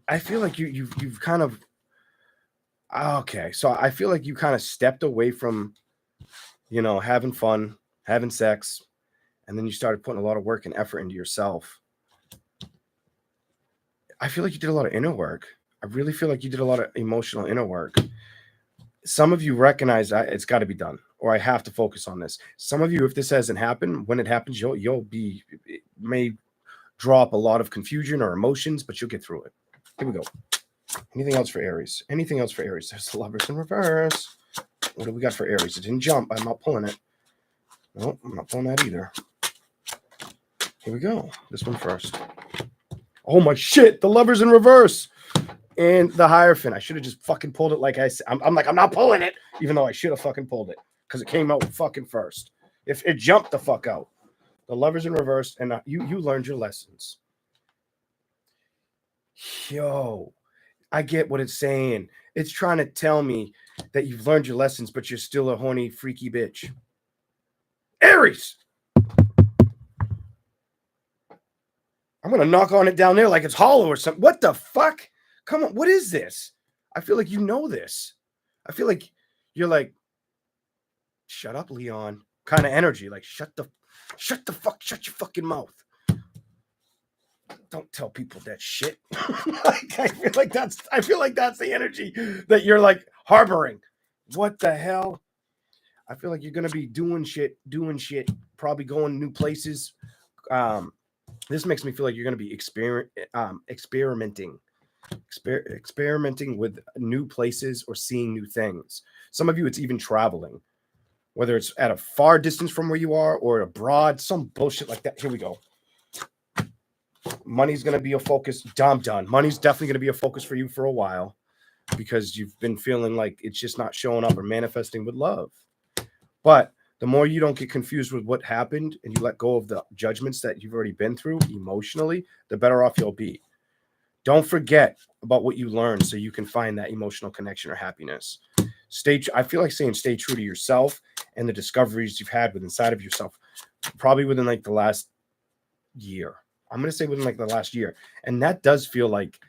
I feel like you've kind of, okay. So I feel like you kind of stepped away from, having fun, having sex, and then you started putting a lot of work and effort into yourself. I feel like you did a lot of inner work. I really feel like you did a lot of emotional inner work. Some of you recognize it's got to be done, or I have to focus on this. Some of you, if this hasn't happened, when it happens, it may draw up a lot of confusion or emotions, but you'll get through it. Here we go. Anything else for Aries? Anything else for Aries? There's the Lovers in reverse. What do we got for Aries? It didn't jump. I'm not pulling it. No, I'm not pulling that either. Here we go. This one first. Oh my shit. The Lovers in reverse. And the Hierophant. I should have just fucking pulled it like I said. I'm like, I'm not pulling it, even though I should have fucking pulled it because it came out fucking first. If it jumped the fuck out. The Lovers in reverse, and you learned your lessons. Yo, I get what it's saying. It's trying to tell me that you've learned your lessons, but you're still a horny, freaky bitch. Aries! I'm going to knock on it down there like it's hollow or something. What the fuck? Come on, what is this? I feel like you know this. I feel like you're like, shut up, Leon. Kind of energy. Like, shut your fucking mouth. Don't tell people that shit. I feel like that's the energy that you're like harboring. What the hell? I feel like you're gonna be doing shit, probably going new places. This makes me feel like you're gonna be experimenting with new places or seeing new things. Some of you, it's even traveling, whether it's at a far distance from where you are or abroad, some bullshit like that. Here we go. Money's going to be a focus. Done. Money's definitely going to be a focus for you for a while because you've been feeling like it's just not showing up or manifesting with love. But the more you don't get confused with what happened and you let go of the judgments that you've already been through emotionally, the better off you'll be. Don't forget about what you learned so you can find that emotional connection or happiness. I feel like saying stay true to yourself and the discoveries you've had inside of yourself, probably within like the last year. I'm going to say within like the last year. And that does feel like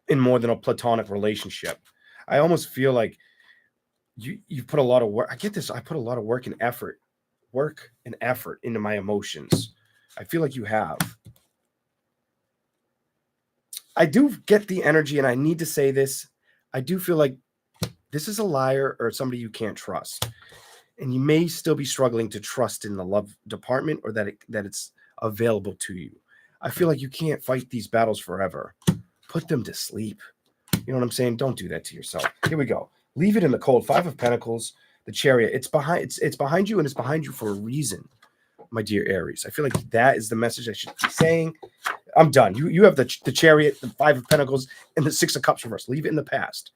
in more than a platonic relationship. I almost feel like you put a lot of work. I get this. I put a lot of work and effort into my emotions. I feel like you have. I do get the energy, and I need to say this. I do feel like this is a liar or somebody you can't trust. And you may still be struggling to trust in the love department or that it's available to you. I feel like you can't fight these battles forever. Put them to sleep. You know what I'm saying? Don't do that to yourself. Here we go. Leave it in the cold. 5 of Pentacles, the Chariot. It's behind you, and it's behind you for a reason, my dear Aries. I feel like that is the message I should be saying. I'm done. You have the Chariot, the 5 of Pentacles, and the 6 of Cups reversed. Leave it in the past.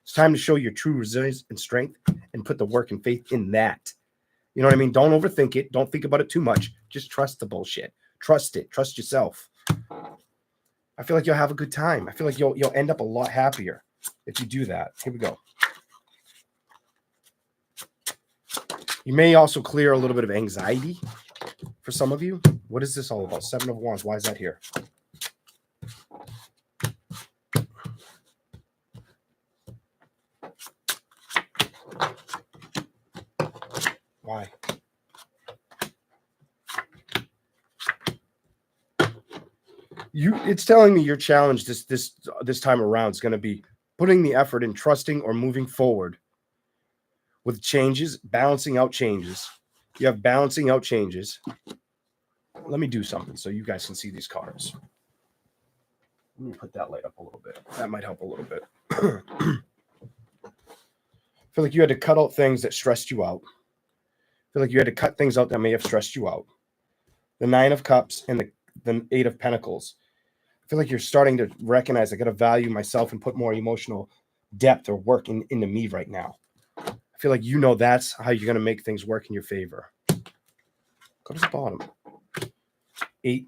It's time to show your true resilience and strength and put the work and faith in that. You know what I mean? Don't overthink it. Don't think about it too much. Just trust the bullshit. Trust it. Trust yourself. I feel like you'll have a good time. I feel like you'll end up a lot happier if you do that. Here we go. You may also clear a little bit of anxiety for some of you. What is this all about? 7 of Wands. Why is that here? Why? It's telling me your challenge this time around is going to be putting the effort in trusting or moving forward with changes, balancing out changes. You have balancing out changes. Let me do something so you guys can see these cards. Let me put that light up a little bit. That might help a little bit. I feel like you had to cut out things that stressed you out. I feel like you had to cut things out that may have stressed you out. The 9 of Cups and the 8 of Pentacles. I feel like you're starting to recognize I got to value myself and put more emotional depth or work into me right now. I feel like you know that's how you're going to make things work in your favor. Go to the bottom. 8.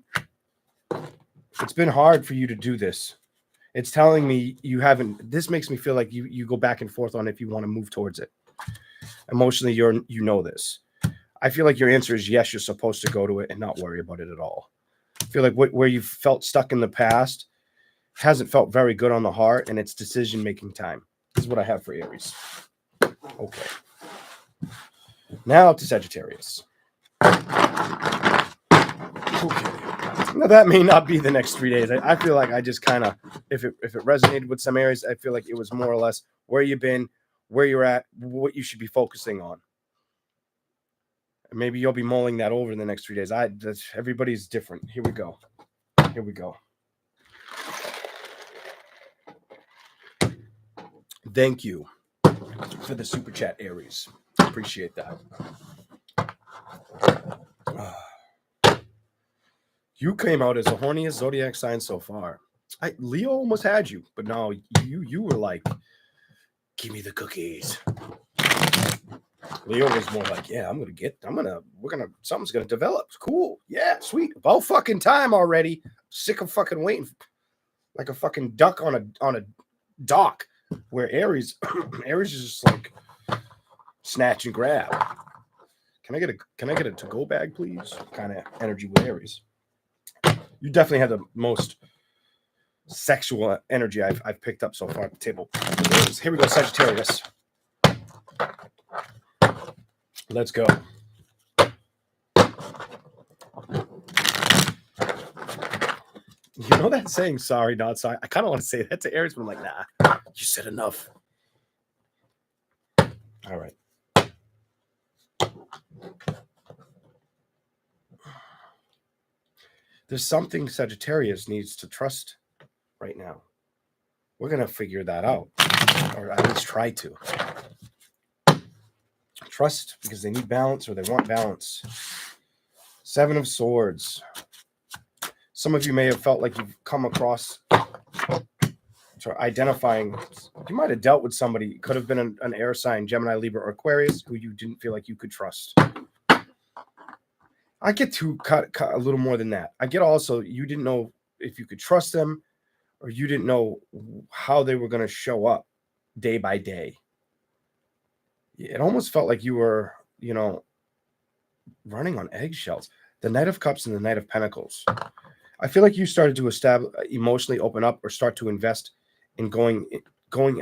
It's been hard for you to do this. It's telling me you haven't. This makes me feel like you go back and forth on if you want to move towards it. Emotionally, you know this. I feel like your answer is yes, you're supposed to go to it and not worry about it at all. I feel like where you felt stuck in the past hasn't felt very good on the heart, and it's decision-making time. This is what I have for Aries. Okay. Now to Sagittarius. Okay. Now that may not be the next 3 days. I feel like I just kind of, if it resonated with some areas, I feel like it was more or less where you've been, where you're at, what you should be focusing on. Maybe you'll be mulling that over in the next 3 days. Everybody's different. Here we go. Here we go. Thank you for the super chat, Aries. Appreciate that. You came out as the horniest zodiac sign so far. Leo almost had you, but no, you were like, give me the cookies. Leo was more like, yeah, something's gonna develop. Cool. Yeah, sweet. About fucking time already. Sick of fucking waiting like a fucking duck on a dock. Where Aries is just like snatch and grab. Can I get a to-go bag, please? Kind of energy with Aries. You definitely have the most sexual energy I've picked up so far at the table. Here we go, Sagittarius. Let's go. You know that saying, sorry, not sorry? I kind of want to say that to Aries, but I'm like, nah, you said enough. All right. There's something Sagittarius needs to trust right now. We're going to figure that out, or at least try to. Trust because they need balance or they want balance. 7 of Swords. Some of you may have felt like you've come across identifying. You might have dealt with somebody. It could have been an air sign, Gemini, Libra, or Aquarius, who you didn't feel like you could trust. I get to cut a little more than that. I get also you didn't know if you could trust them or you didn't know how they were going to show up day by day. It almost felt like you were, running on eggshells. The Knight of Cups and the Knight of Pentacles. I feel like you started to emotionally open up or start to invest in going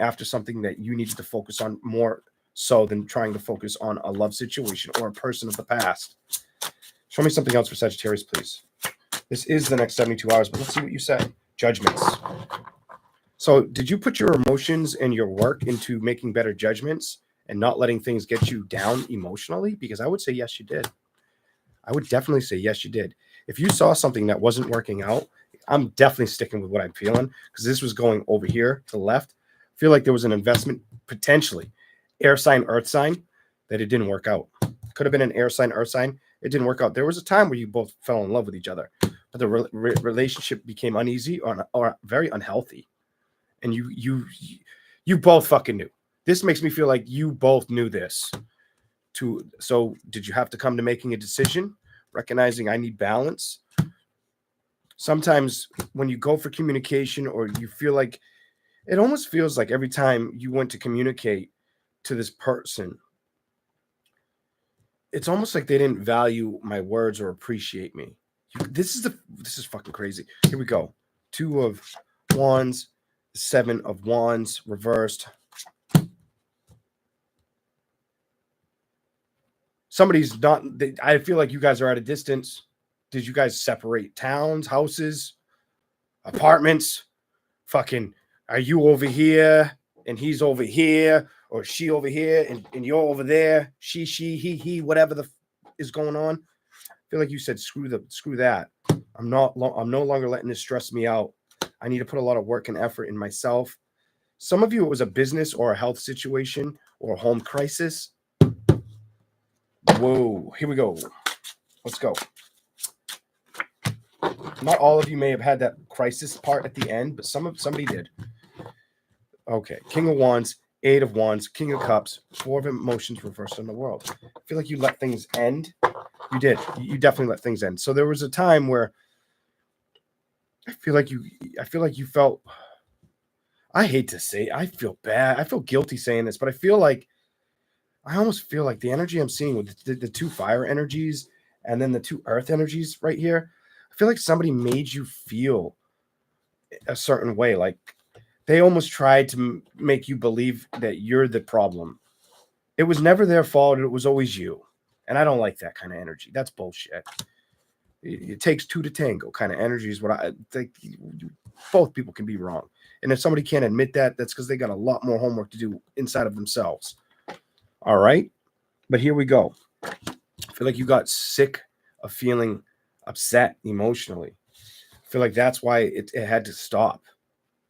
after something that you needed to focus on more so than trying to focus on a love situation or a person of the past. Show me something else for Sagittarius, please. This is the next 72 hours, but let's see what you said. Judgments. So did you put your emotions and your work into making better judgments and not letting things get you down emotionally? Because I would say, yes, you did. I would definitely say, yes, you did. If you saw something that wasn't working out, I'm definitely sticking with what I'm feeling because this was going over here to the left. I feel like there was an investment, potentially, air sign, earth sign, that it didn't work out. Could have been an air sign, earth sign. It didn't work out. There was a time where you both fell in love with each other, but the relationship became uneasy or very unhealthy. And You both fucking knew. This makes me feel like you both knew this. So did you have to come to making a decision, recognizing I need balance? Sometimes when you go for communication, or you feel like, it almost feels like every time you went to communicate to this person, it's almost like they didn't value my words or appreciate me. This is fucking crazy. Here we go. 2 of Wands, 7 of Wands reversed. Somebody's not, I feel like you guys are at a distance. Did you guys separate towns, houses, apartments? Fucking, are you over here and he's over here, or she over here and you're over there? She, he, whatever is going on. I feel like you said, screw that. I'm no longer letting this stress me out. I need to put a lot of work and effort in myself. Some of you, it was a business or a health situation or a home crisis. Whoa, here we go. Let's go. Not all of you may have had that crisis part at the end, but somebody did. Okay, King of Wands, 8 of Wands, King of Cups, 4 of Emotions reversed in the world. I feel like you let things end. You did. You definitely let things end. So there was a time where I feel like you felt, I hate to say, I feel bad. I feel guilty saying this, but I almost feel like the energy I'm seeing with the 2 fire energies and then the 2 earth energies right here, I feel like somebody made you feel a certain way. Like they almost tried to make you believe that you're the problem. It was never their fault. It was always you. And I don't like that kind of energy. That's bullshit. It takes 2 to tango kind of energy is what I think. Both people can be wrong. And if somebody can't admit that, that's because they got a lot more homework to do inside of themselves. All right. But here we go. I feel like you got sick of feeling upset emotionally. I feel like that's why it had to stop.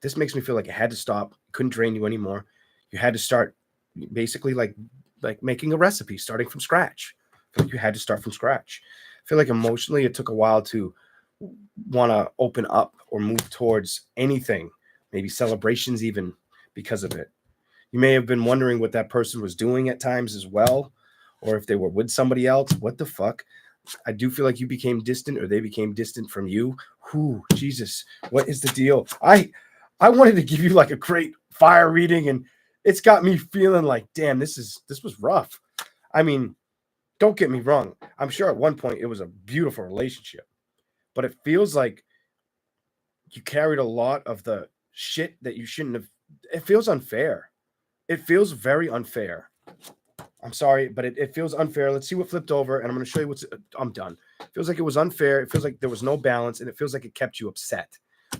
This makes me feel like it had to stop. It couldn't drain you anymore. You had to start basically like making a recipe, starting from scratch. I feel like you had to start from scratch. I feel like emotionally it took a while to want to open up or move towards anything, maybe celebrations even because of it. You may have been wondering what that person was doing at times as well, or if they were with somebody else. What the fuck? I do feel like you became distant, or they became distant from you. Whew, Jesus, what is the deal? I wanted to give you like a great fire reading, and it's got me feeling like, damn, this was rough. I mean, don't get me wrong. I'm sure at one point it was a beautiful relationship, but it feels like you carried a lot of the shit that you shouldn't have. It feels unfair. It feels very unfair. I'm sorry, but it feels unfair. Let's see what flipped over, and I'm going to show you I'm done. It feels like it was unfair. It feels like there was no balance, and it feels like it kept you upset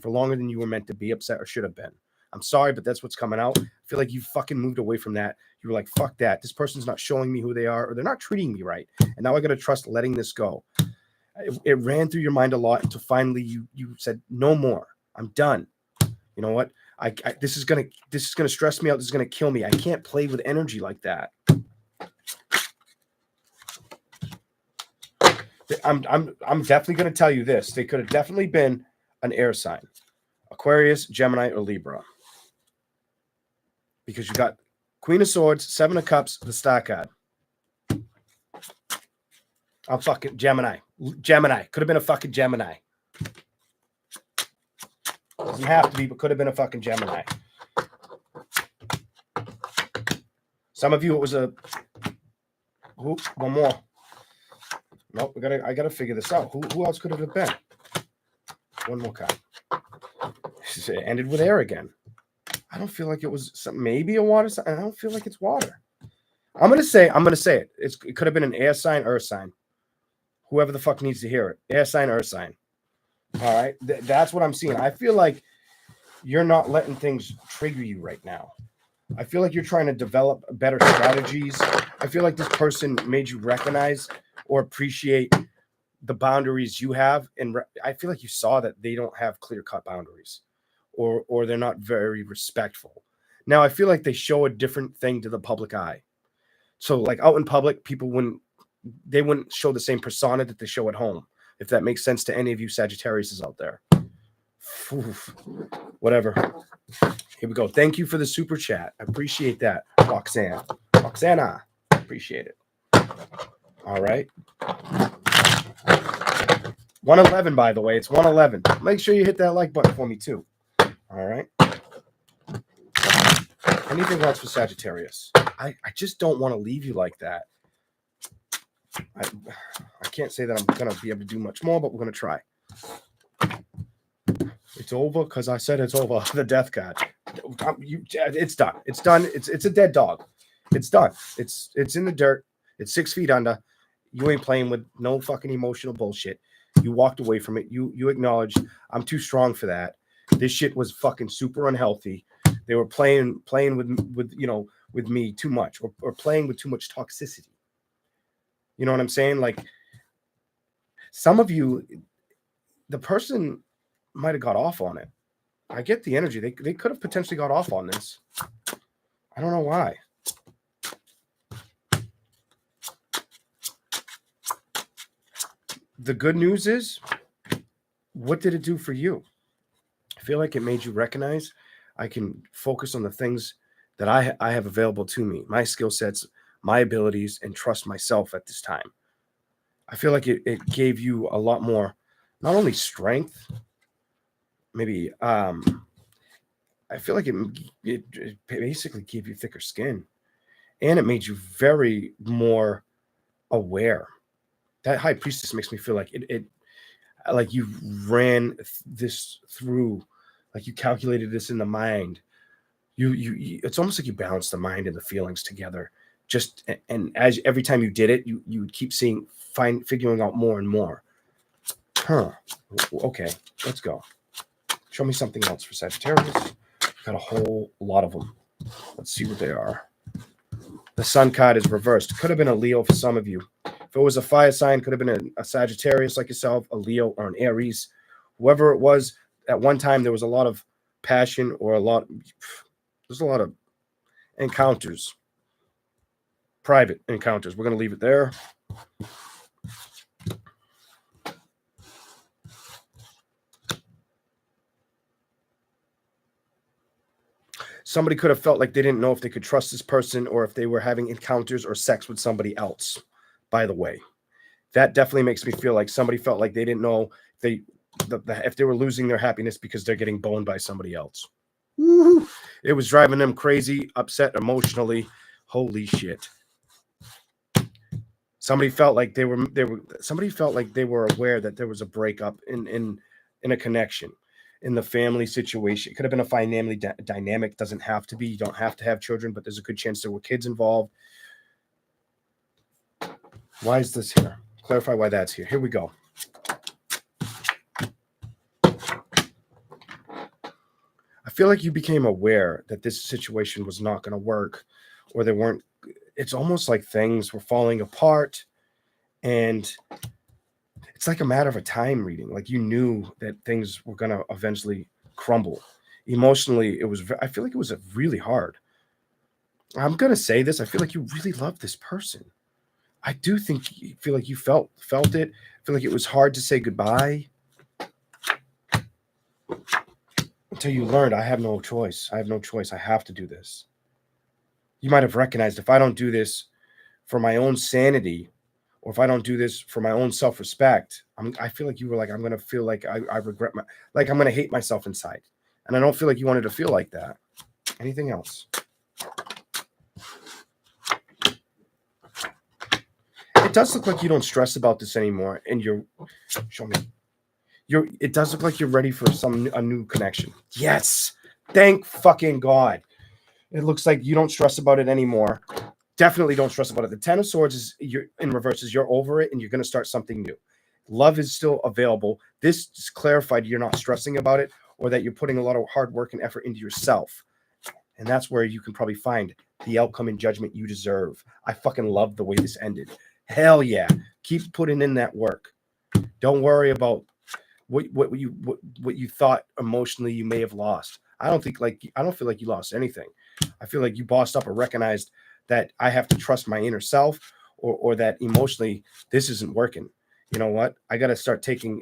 for longer than you were meant to be upset or should have been. I'm sorry, but that's what's coming out. I feel like you fucking moved away from that. You were like, fuck that. This person's not showing me who they are, or they're not treating me right. And now I got to trust letting this go. It ran through your mind a lot until finally you said, no more. I'm done. You know what? This is gonna stress me out. This is gonna kill me. I can't play with energy like that. I'm definitely gonna tell you this. They could have definitely been an air sign, Aquarius, Gemini, or Libra, because you got Queen of Swords, 7 of Cups, the Star card. I'm fucking Gemini. Gemini could have been a fucking Gemini. Doesn't have to be, but could have been a fucking Gemini. Some of you, it was a. One more. Nope, I gotta figure this out. Who else could it have been? One more card. It ended with air again. I don't feel like it was maybe a water sign. I don't feel like it's water. I'm gonna say it. It could have been an air sign, earth sign. Whoever the fuck needs to hear it. Air sign, earth sign. All right. That's what I'm seeing. I feel like you're not letting things trigger you right now. I feel like you're trying to develop better strategies. I feel like this person made you recognize or appreciate the boundaries you have. And I feel like you saw that they don't have clear-cut boundaries, or they're not very respectful. Now, I feel like they show a different thing to the public eye. So like out in public, people wouldn't show the same persona that they show at home, if that makes sense to any of you Sagittarius out there. Oof. Whatever. Here we go. Thank you for the super chat. I appreciate that, Roxanne. Roxana, appreciate it. All right. 111, by the way. It's 111. Make sure you hit that like button for me, too. All right. Anything else for Sagittarius? I just don't want to leave you like that. I can't say that I'm going to be able to do much more, but we're going to try. It's over because I said it's over. The death card. It's done. It's done. It's a dead dog. It's done. It's in the dirt. It's 6 feet under. You ain't playing with no fucking emotional bullshit. You walked away from it. You acknowledged I'm too strong for that. This shit was fucking super unhealthy. They were playing with me too much, or playing with too much toxicity. You know what I'm saying? Like, some of you, the person might have got off on it. I get the energy. They could have potentially got off on this. I don't know why. The good news is, what did it do for you? I feel like it made you recognize I can focus on the things that I have available to me, my skill sets, my abilities, and trust myself at this time. I feel like it gave you a lot more, not only strength, maybe, I feel like it basically gave you thicker skin, and it made you very more aware. That High Priestess makes me feel like it like you ran this through, like you calculated this in the mind. You it's almost like you balanced the mind and the feelings together. And as every time you did it, you would keep figuring out more and more. Okay, let's go. Show me something else for Sagittarius. Got a whole lot of them. Let's see what they are. The Sun card is reversed. Could have been a Leo for some of you. If it was a fire sign, could have been a Sagittarius like yourself, a Leo, or an Aries. Whoever it was, at one time there was a lot of passion, or there's a lot of encounters, private encounters. We're going to leave it there. Somebody could have felt like they didn't know if they could trust this person, or if they were having encounters or sex with somebody else. By the way, that definitely makes me feel like somebody felt like they didn't know if they were losing their happiness because they're getting boned by somebody else. Woo-hoo. It was driving them crazy, upset emotionally. Holy shit. Somebody felt like they were aware that there was a breakup in a connection, in the family situation. It could have been a family dynamic. Doesn't have to be. You don't have to have children, but there's a good chance there were kids involved. Why is this here? Clarify why that's here. Here we go. I feel like you became aware that this situation was not going to work, or they weren't. It's almost like things were falling apart, and it's like a matter of a time reading. Like, you knew that things were going to eventually crumble. Emotionally, I feel like it was really hard. I'm going to say this. I feel like you really love this person. I do feel like you felt it. I feel like it was hard to say goodbye until you learned, I have no choice. I have to do this. You might have recognized, if I don't do this for my own sanity, or if I don't do this for my own self-respect, I feel like you were like, I'm going to feel like I regret like I'm going to hate myself inside. And I don't feel like you wanted to feel like that. Anything else? It does look like you don't stress about this anymore, and it does look like you're ready for a new connection. Yes. Thank fucking God. It looks like you don't stress about it anymore. Definitely don't stress about it. The Ten of Swords you're over it, and you're going to start something new. Love is still available. This is clarified you're not stressing about it, or that you're putting a lot of hard work and effort into yourself. And that's where you can probably find the outcome and judgment you deserve. I fucking love the way this ended. Hell yeah. Keep putting in that work. Don't worry about what you thought emotionally you may have lost. I don't feel like you lost anything. I feel like you bossed up or recognized that I have to trust my inner self, or that emotionally this isn't working. You know what? I got to take a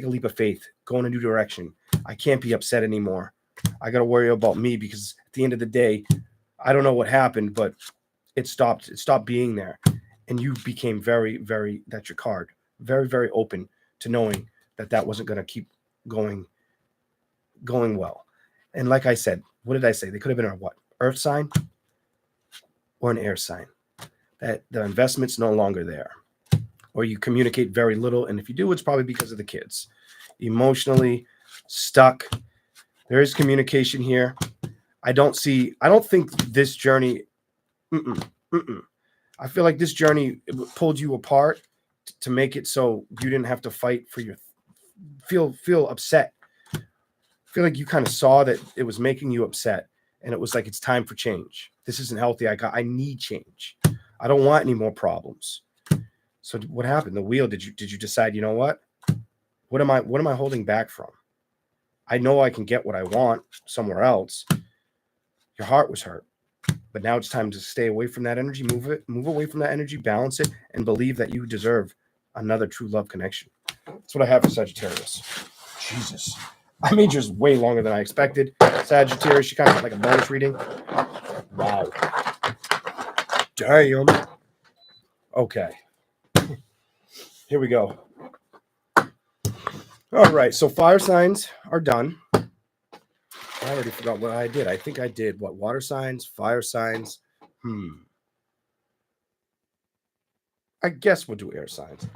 leap of faith, go in a new direction. I can't be upset anymore. I got to worry about me because at the end of the day, I don't know what happened, but it stopped being there. And you became very, very, that's your card, very, very open to knowing that wasn't going to keep going well. And like I said, what did I say? They could have been a what? Earth sign or an air sign. That the investment's no longer there. Or you communicate very little. And if you do, it's probably because of the kids. Emotionally stuck. There is communication here. I don't think this journey, I feel like this journey pulled you apart to make it so you didn't have to fight for your, feel upset. I feel like you kind of saw that it was making you upset. And it was like, it's time for change. This isn't healthy. I need change. I don't want any more problems. So what happened? The wheel, did you decide, you know what? What am I holding back from? I know I can get what I want somewhere else. Your heart was hurt. But now it's time to stay away from that energy, move away from that energy, balance it, and believe that you deserve another true love connection. That's what I have for Sagittarius. Jesus. I made yours way longer than I expected. Sagittarius, you kind of got like a bonus reading. Wow. Damn. Okay. Here we go. All right. So fire signs are done. I already forgot what I did. I think I did what? Water signs, fire signs. I guess we'll do air signs.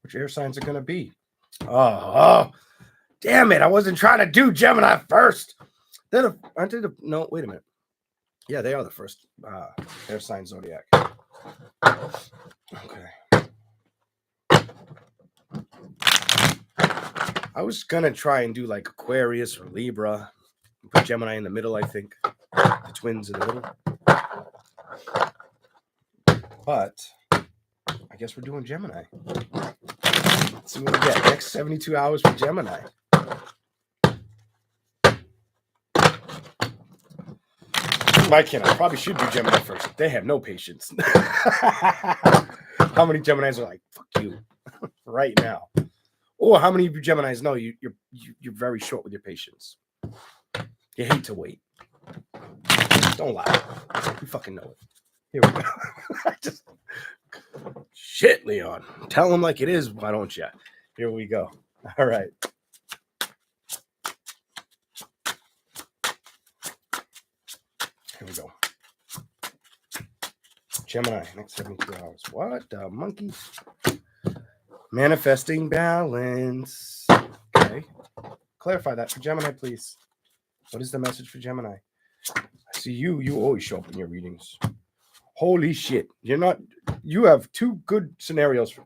Which air signs are going to be? Oh, damn it. I wasn't trying to do Gemini first. No, wait a minute. Yeah, they are the first air sign zodiac. Okay. I was going to try and do like Aquarius or Libra. Put Gemini in the middle, I think. The twins in the middle. But I guess we're doing Gemini. Let's see what we get. Next 72 hours for Gemini. Why can't I? Probably should do Gemini first. They have no patience. How many Geminis are like, fuck you, right now? Or how many of you Geminis know you're very short with your patience? You hate to wait. Don't lie. You fucking know it. Here we go. Shit, Leon. Tell him like it is, why don't you? Here we go. All right. Here we go. Gemini, next 72 hours. What the monkey? Manifesting balance. Okay. Clarify that for Gemini, please. What is the message for Gemini? I see you always show up in your readings. Holy shit. You have two good scenarios.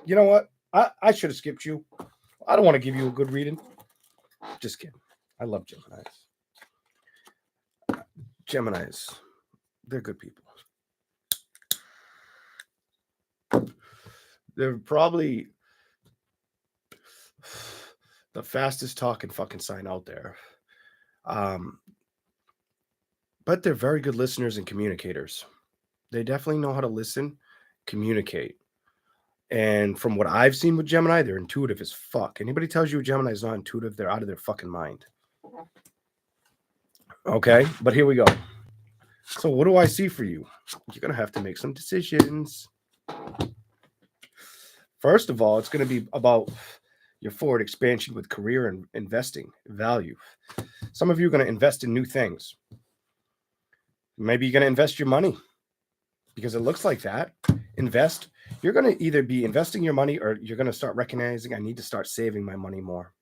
You know what? I should have skipped you. I don't want to give you a good reading. Just kidding. I love Geminis. Geminis, they're good people. They're probably the fastest talking fucking sign out there. But they're very good listeners and communicators. They definitely know how to listen, communicate. And from what I've seen with Gemini, they're intuitive as fuck. Anybody tells you Gemini is not intuitive, they're out of their fucking mind. Okay, but here we go. So what do I see for you? You're going to have to make some decisions. First of all, it's going to be about your forward expansion with career and investing value. Some of you are going to invest in new things. Maybe you're going to invest your money because it looks like that. Invest. You're going to either be investing your money or you're going to start recognizing I need to start saving my money more.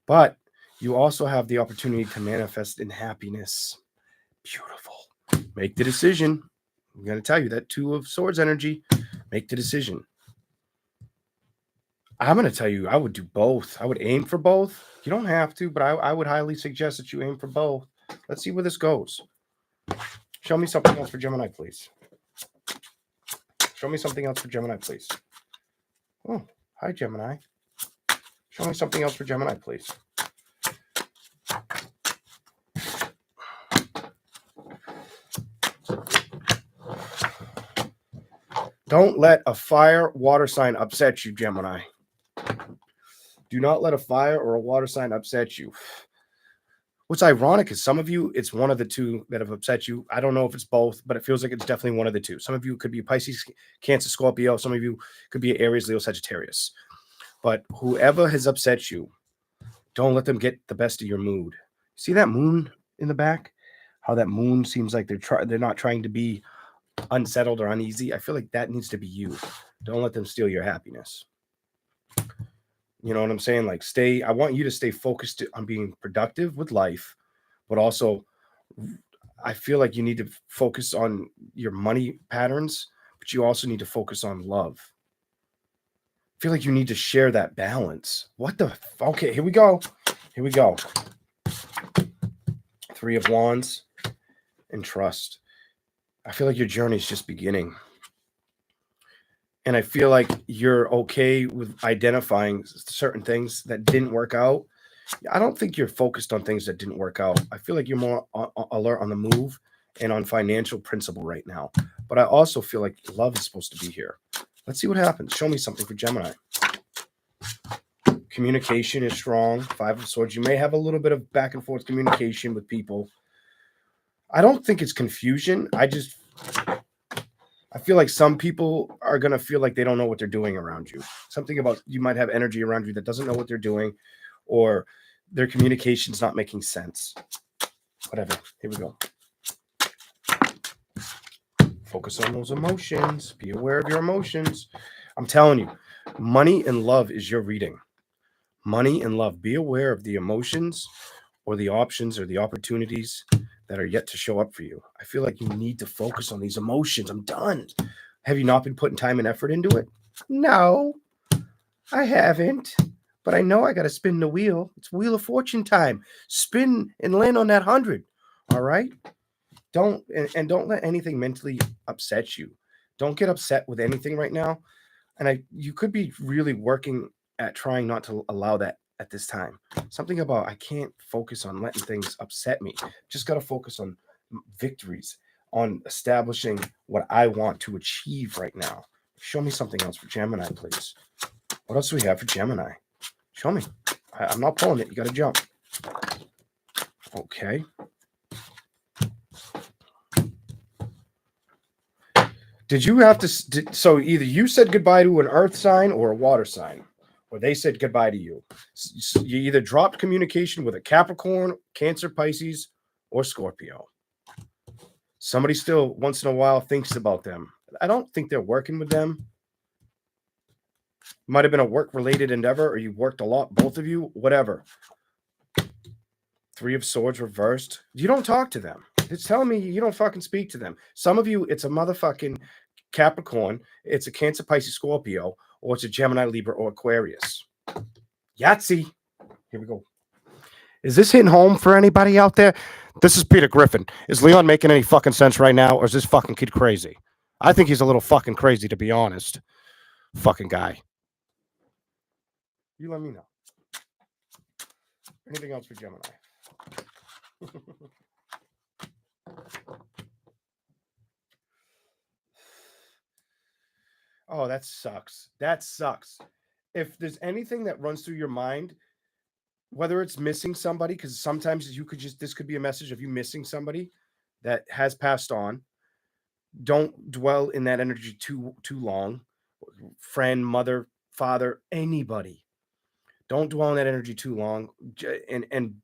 But you also have the opportunity to manifest in happiness. Beautiful. Make the decision. I'm going to tell you that Two of Swords energy. Make the decision. I'm going to tell you, I would do both. I would aim for both. You don't have to, but I would highly suggest that you aim for both. Let's see where this goes. Show me something else for Gemini, please. Show me something else for Gemini, please. Oh, hi, Gemini. Show me something else for Gemini, please. Don't let a fire water sign upset you, Gemini. Do not let a fire or a water sign upset you. What's ironic is some of you, it's one of the two that have upset you. I don't know if it's both, but it feels like it's definitely one of the two. Some of you could be Pisces, Cancer, Scorpio. Some of you could be Aries, Leo, Sagittarius. But whoever has upset you, don't let them get the best of your mood. See that moon in the back? How that moon seems like they're not trying to be unsettled or uneasy. I feel like that needs to be you. Don't let them steal your happiness. You know what I'm saying? Like I want you to stay focused on being productive with life, but also I feel like you need to focus on your money patterns, but you also need to focus on love. I feel like you need to share that balance. Okay, here we go. Here we go. Three of Wands and trust. I feel like your journey is just beginning. And I feel like you're okay with identifying certain things that didn't work out. I don't think you're focused on things that didn't work out. I feel like you're more alert on the move and on financial principle right now. But I also feel like love is supposed to be here. Let's see what happens. Show me something for Gemini. Communication is strong. Five of Swords. You may have a little bit of back and forth communication with people. I don't think it's confusion. I feel like some people are going to feel like they don't know what they're doing around you. Something about you might have energy around you that doesn't know what they're doing, or their communication's not making sense. Whatever. Here we go. Focus on those emotions. Be aware of your emotions. I'm telling you, money and love is your reading. Money and love. Be aware of the emotions or the options or the opportunities that are yet to show up for you. I feel like you need to focus on these emotions. I'm done. Have you not been putting time and effort into it? No, I haven't. But I know I got to spin the wheel. It's Wheel of Fortune time. Spin and land on that 100. All right? Don't let anything mentally upset you. Don't get upset with anything right now. And you could be really working at trying not to allow that at this time. Something about I can't focus on letting things upset me. Just got to focus on victories, on establishing what I want to achieve right now. Show me something else for Gemini, please. What else do we have for Gemini? Show me. I'm not pulling it. You got to jump. Okay. Did you have to? So either you said goodbye to an earth sign or a water sign, or they said goodbye to you. You either dropped communication with a Capricorn, Cancer, Pisces, or Scorpio. Somebody still once in a while thinks about them. I don't think they're working with them. Might have been a work-related endeavor, or you worked a lot, both of you, whatever. Three of Swords reversed. You don't talk to them. It's telling me you don't fucking speak to them. Some of you, it's a motherfucking Capricorn, it's a Cancer, Pisces, Scorpio, or it's a Gemini, Libra, or Aquarius. Yahtzee. Here we go. Is this hitting home for anybody out there? This is Peter Griffin. Is Leon making any fucking sense right now, or is this fucking kid crazy? I think he's a little fucking crazy, to be honest. Fucking guy. You let me know. Anything else for Gemini? Oh, that sucks. That sucks. If there's anything that runs through your mind, whether it's missing somebody, because sometimes this could be a message of you missing somebody that has passed on. Don't dwell in that energy too long. Friend, mother, father, anybody. Don't dwell in that energy too long. And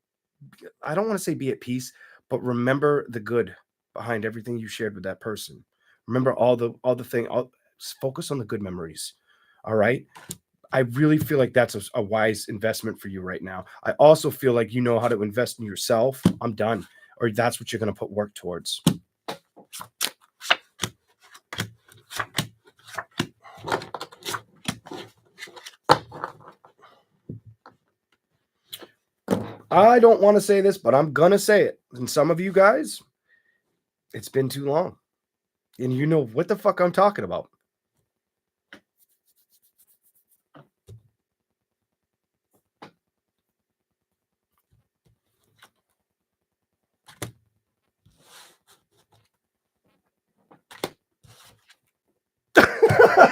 I don't want to say be at peace, but remember the good behind everything you shared with that person. Remember all the thing. Focus on the good memories. All right. I really feel like that's a wise investment for you right now. I also feel like you know how to invest in yourself. I'm done. Or that's what you're going to put work towards. I don't want to say this, but I'm going to say it. And some of you guys, it's been too long. And you know what the fuck I'm talking about.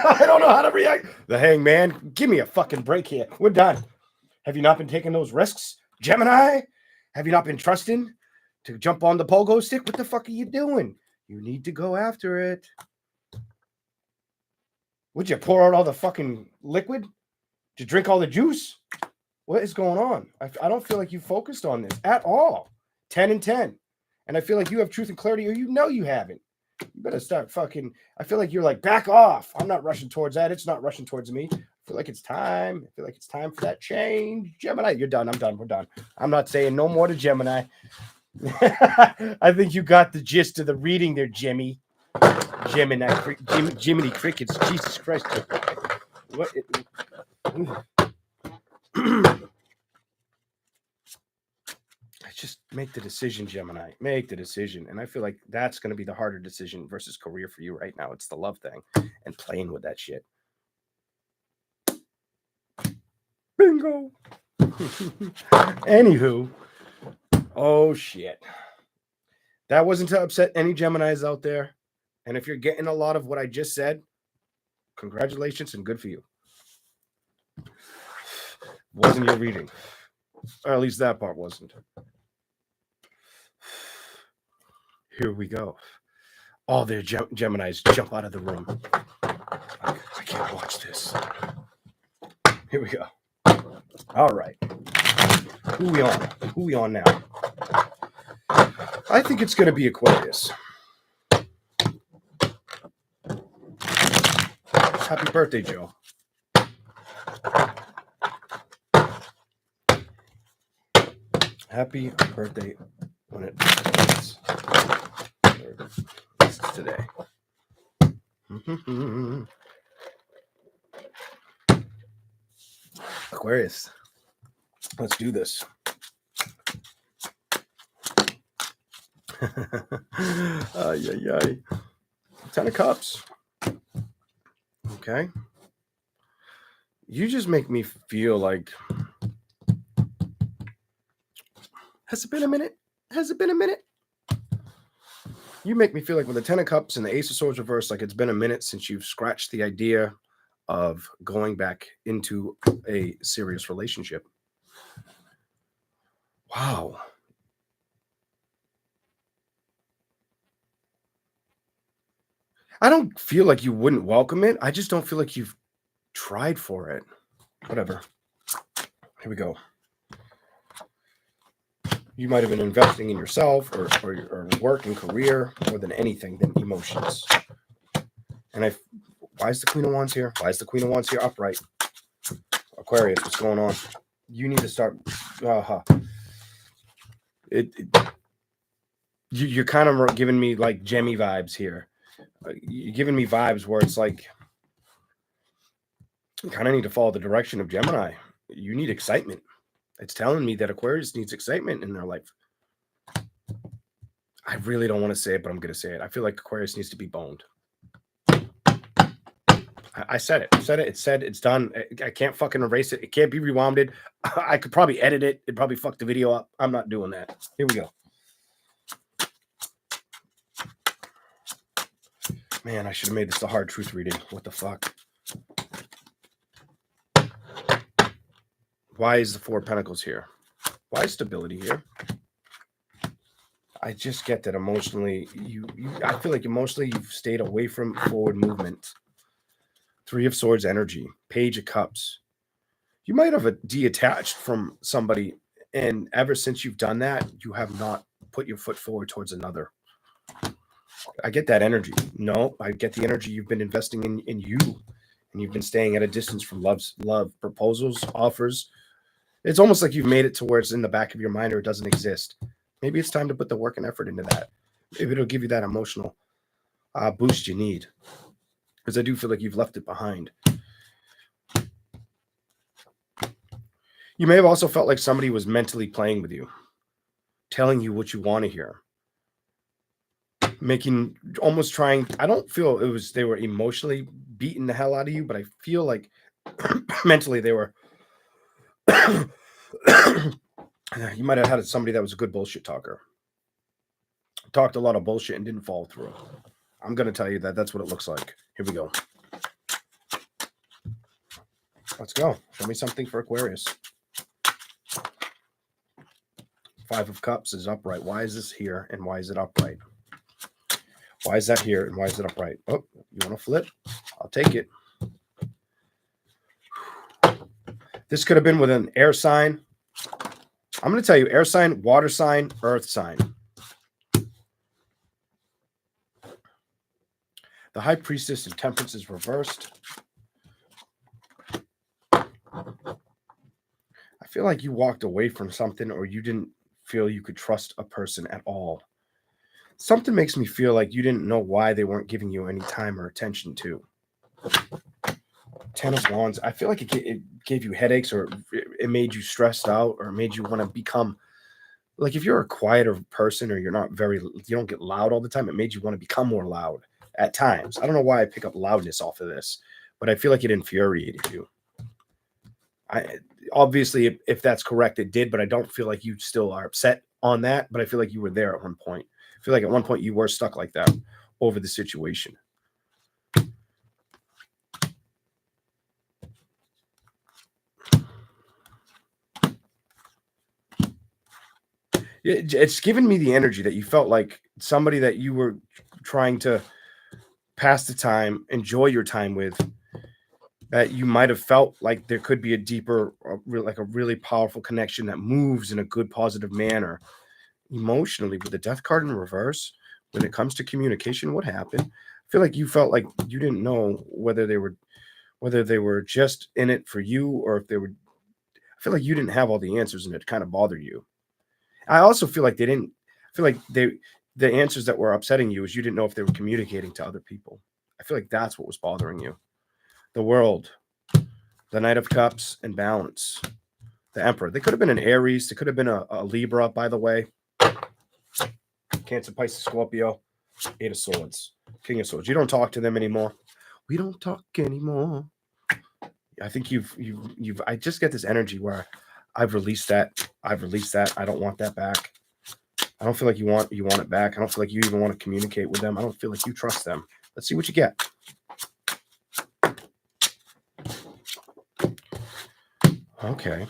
I don't know how to react. The Hangman, give me a fucking break here. We're done. Have you not been taking those risks, Gemini? Have you not been trusting to jump on the pogo stick? What the fuck are you doing? You need to go after it. Would you pour out all the fucking liquid? Did you drink all the juice? What is going on? I don't feel like you focused on this at all. 10 and 10. And I feel like you have truth and clarity, or you know you haven't. You better start fucking. I feel like you're like, back off. I'm not rushing towards that. It's not rushing towards me. I feel like it's time. I feel like it's time for that change. Gemini, you're done. I'm done. We're done. I'm not saying no more to Gemini. I think you got the gist of the reading there, Jimmy. Jiminy Crickets. Jesus Christ. What? Just make the decision, Gemini. Make the decision. And I feel like that's going to be the harder decision versus career for you right now. It's the love thing and playing with that shit. Bingo. Anywho. Oh, shit. That wasn't to upset any Geminis out there. And if you're getting a lot of what I just said, congratulations and good for you. Wasn't your reading. Or at least that part wasn't. Here we go. All their Geminis jump out of the room. I can't watch this. Here we go. All right. Who we on? Who we on now? I think it's going to be Aquarius. Happy birthday, Joe. Happy birthday when it is. This is today. Aquarius, let's do this. Ay. 10 of Cups. Okay. You just make me feel like. Has it been a minute? Has it been a minute? You make me feel like with the 10 of Cups and the Ace of Swords reversed, like it's been a minute since you've scratched the idea of going back into a serious relationship. Wow. I don't feel like you wouldn't welcome it. I just don't feel like you've tried for it. Whatever. Here we go. You might have been investing in yourself or work and career more than anything than emotions. And why is the Queen of Wands here? Why is the Queen of Wands here upright? Aquarius, what's going on? You need to start. You're kind of giving me like Gemmy vibes here. You're giving me vibes where it's like you kind of need to follow the direction of Gemini. You need excitement. It's telling me that Aquarius needs excitement in their life. I really don't want to say it, but I'm going to say it. I feel like Aquarius needs to be boned. I said it. It's said. It's done. I can't fucking erase it. It can't be rewounded. I could probably edit it. It'd probably fuck the video up. I'm not doing that. Here we go. Man, I should have made this the hard truth reading. What the fuck? Why is the Four of Pentacles here? Why is stability here? I just get that emotionally, I feel like emotionally you've stayed away from forward movement. Three of Swords energy, Page of Cups. You might have detached from somebody, and ever since you've done that, you have not put your foot forward towards another. I get that energy. No, I get the energy you've been investing in you, and you've been staying at a distance from love proposals, offers. It's almost like you've made it to where it's in the back of your mind or it doesn't exist. Maybe it's time to put the work and effort into that. Maybe it'll give you that emotional boost you need. Because I do feel like you've left it behind. You may have also felt like somebody was mentally playing with you, telling you what you want to hear. Almost trying. I don't feel they were emotionally beating the hell out of you, but I feel like mentally they were. You might have had somebody that was a good bullshit talker. Talked a lot of bullshit and didn't follow through. I'm going to tell you that's what it looks like. Here we go. Let's go. Show me something for Aquarius. Five of Cups is upright. Why is this here and why is it upright? Why is that here and why is it upright? Oh, you want to flip? I'll take it. This could have been with an air sign. I'm going to tell you, air sign, water sign, earth sign. The High Priestess in Temperance is reversed. I feel like you walked away from something or you didn't feel you could trust a person at all. Something makes me feel like you didn't know why they weren't giving you any time or attention to. Ten of Wands. I feel like it gave you headaches or it made you stressed out or it made you want to become, like if you're a quieter person or you don't get loud all the time, it made you want to become more loud at times. I don't know why I pick up loudness off of this, but I feel like it infuriated you. Obviously, if that's correct, it did, but I don't feel like you still are upset on that, but I feel like you were there at one point. I feel like at one point you were stuck like that over the situation. It's given me the energy that you felt like somebody that you were trying to pass the time, enjoy your time with, that you might have felt like there could be a deeper, like a really powerful connection that moves in a good, positive manner. Emotionally, with the Death card in reverse, when it comes to communication, what happened? I feel like you felt like you didn't know whether they were just in it for you or if they were. I feel like you didn't have all the answers and it kind of bothered you. I also feel like the answers that were upsetting you is you didn't know if they were communicating to other people. I feel like that's what was bothering you. The World, the Knight of Cups, and Balance. The Emperor. They could have been an Aries. They could have been a Libra, by the way. Cancer, Pisces, Scorpio. Eight of Swords. King of Swords. You don't talk to them anymore. We don't talk anymore. I think I just get this energy where I've released that. I don't want that back. I don't feel like you want it back. I don't feel like you even want to communicate with them. I don't feel like you trust them. Let's see what you get. Okay.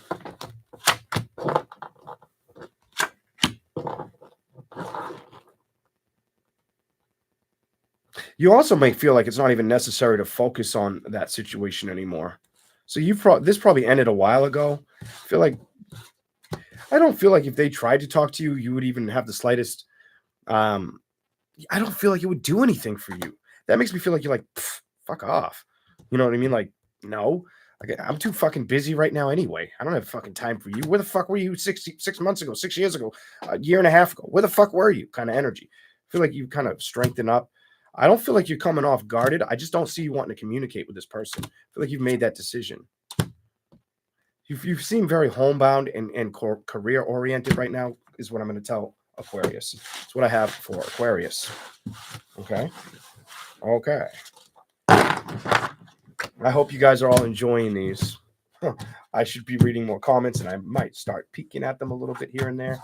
You also may feel like it's not even necessary to focus on that situation anymore. So this probably ended a while ago. I don't feel like if they tried to talk to you, you would even have the slightest. I don't feel like it would do anything for you. That makes me feel like you're like, fuck off. You know what I mean? Like, no, I'm too fucking busy right now anyway. I don't have fucking time for you. Where the fuck were you 6 months ago, 6 years ago, a year and a half ago? Where the fuck were you? Kind of energy. I feel like you kind of strengthen up. I don't feel like you're coming off guarded. I just don't see you wanting to communicate with this person. I feel like you've made that decision. You seem very homebound and career oriented right now is what I'm going to tell Aquarius. That's what I have for Aquarius. Okay. I hope you guys are all enjoying these. I should be reading more comments and I might start peeking at them a little bit here and there.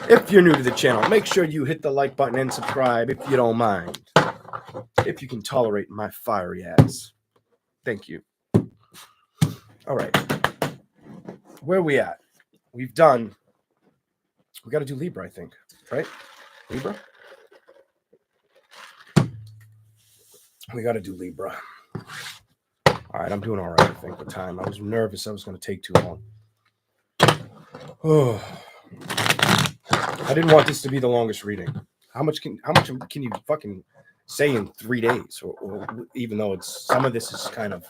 If you're new to the channel, make sure you hit the like button and subscribe if you don't mind. If you can tolerate my fiery ass. Thank you. All right. Where are we at? We got to do Libra, I think. Right? Libra? We got to do Libra. All right. I'm doing all right, I think, with time. I was nervous I was going to take too long. Oh. I didn't want this to be the longest reading. How much can you fucking say in 3 days? Or even though some of this is kind of,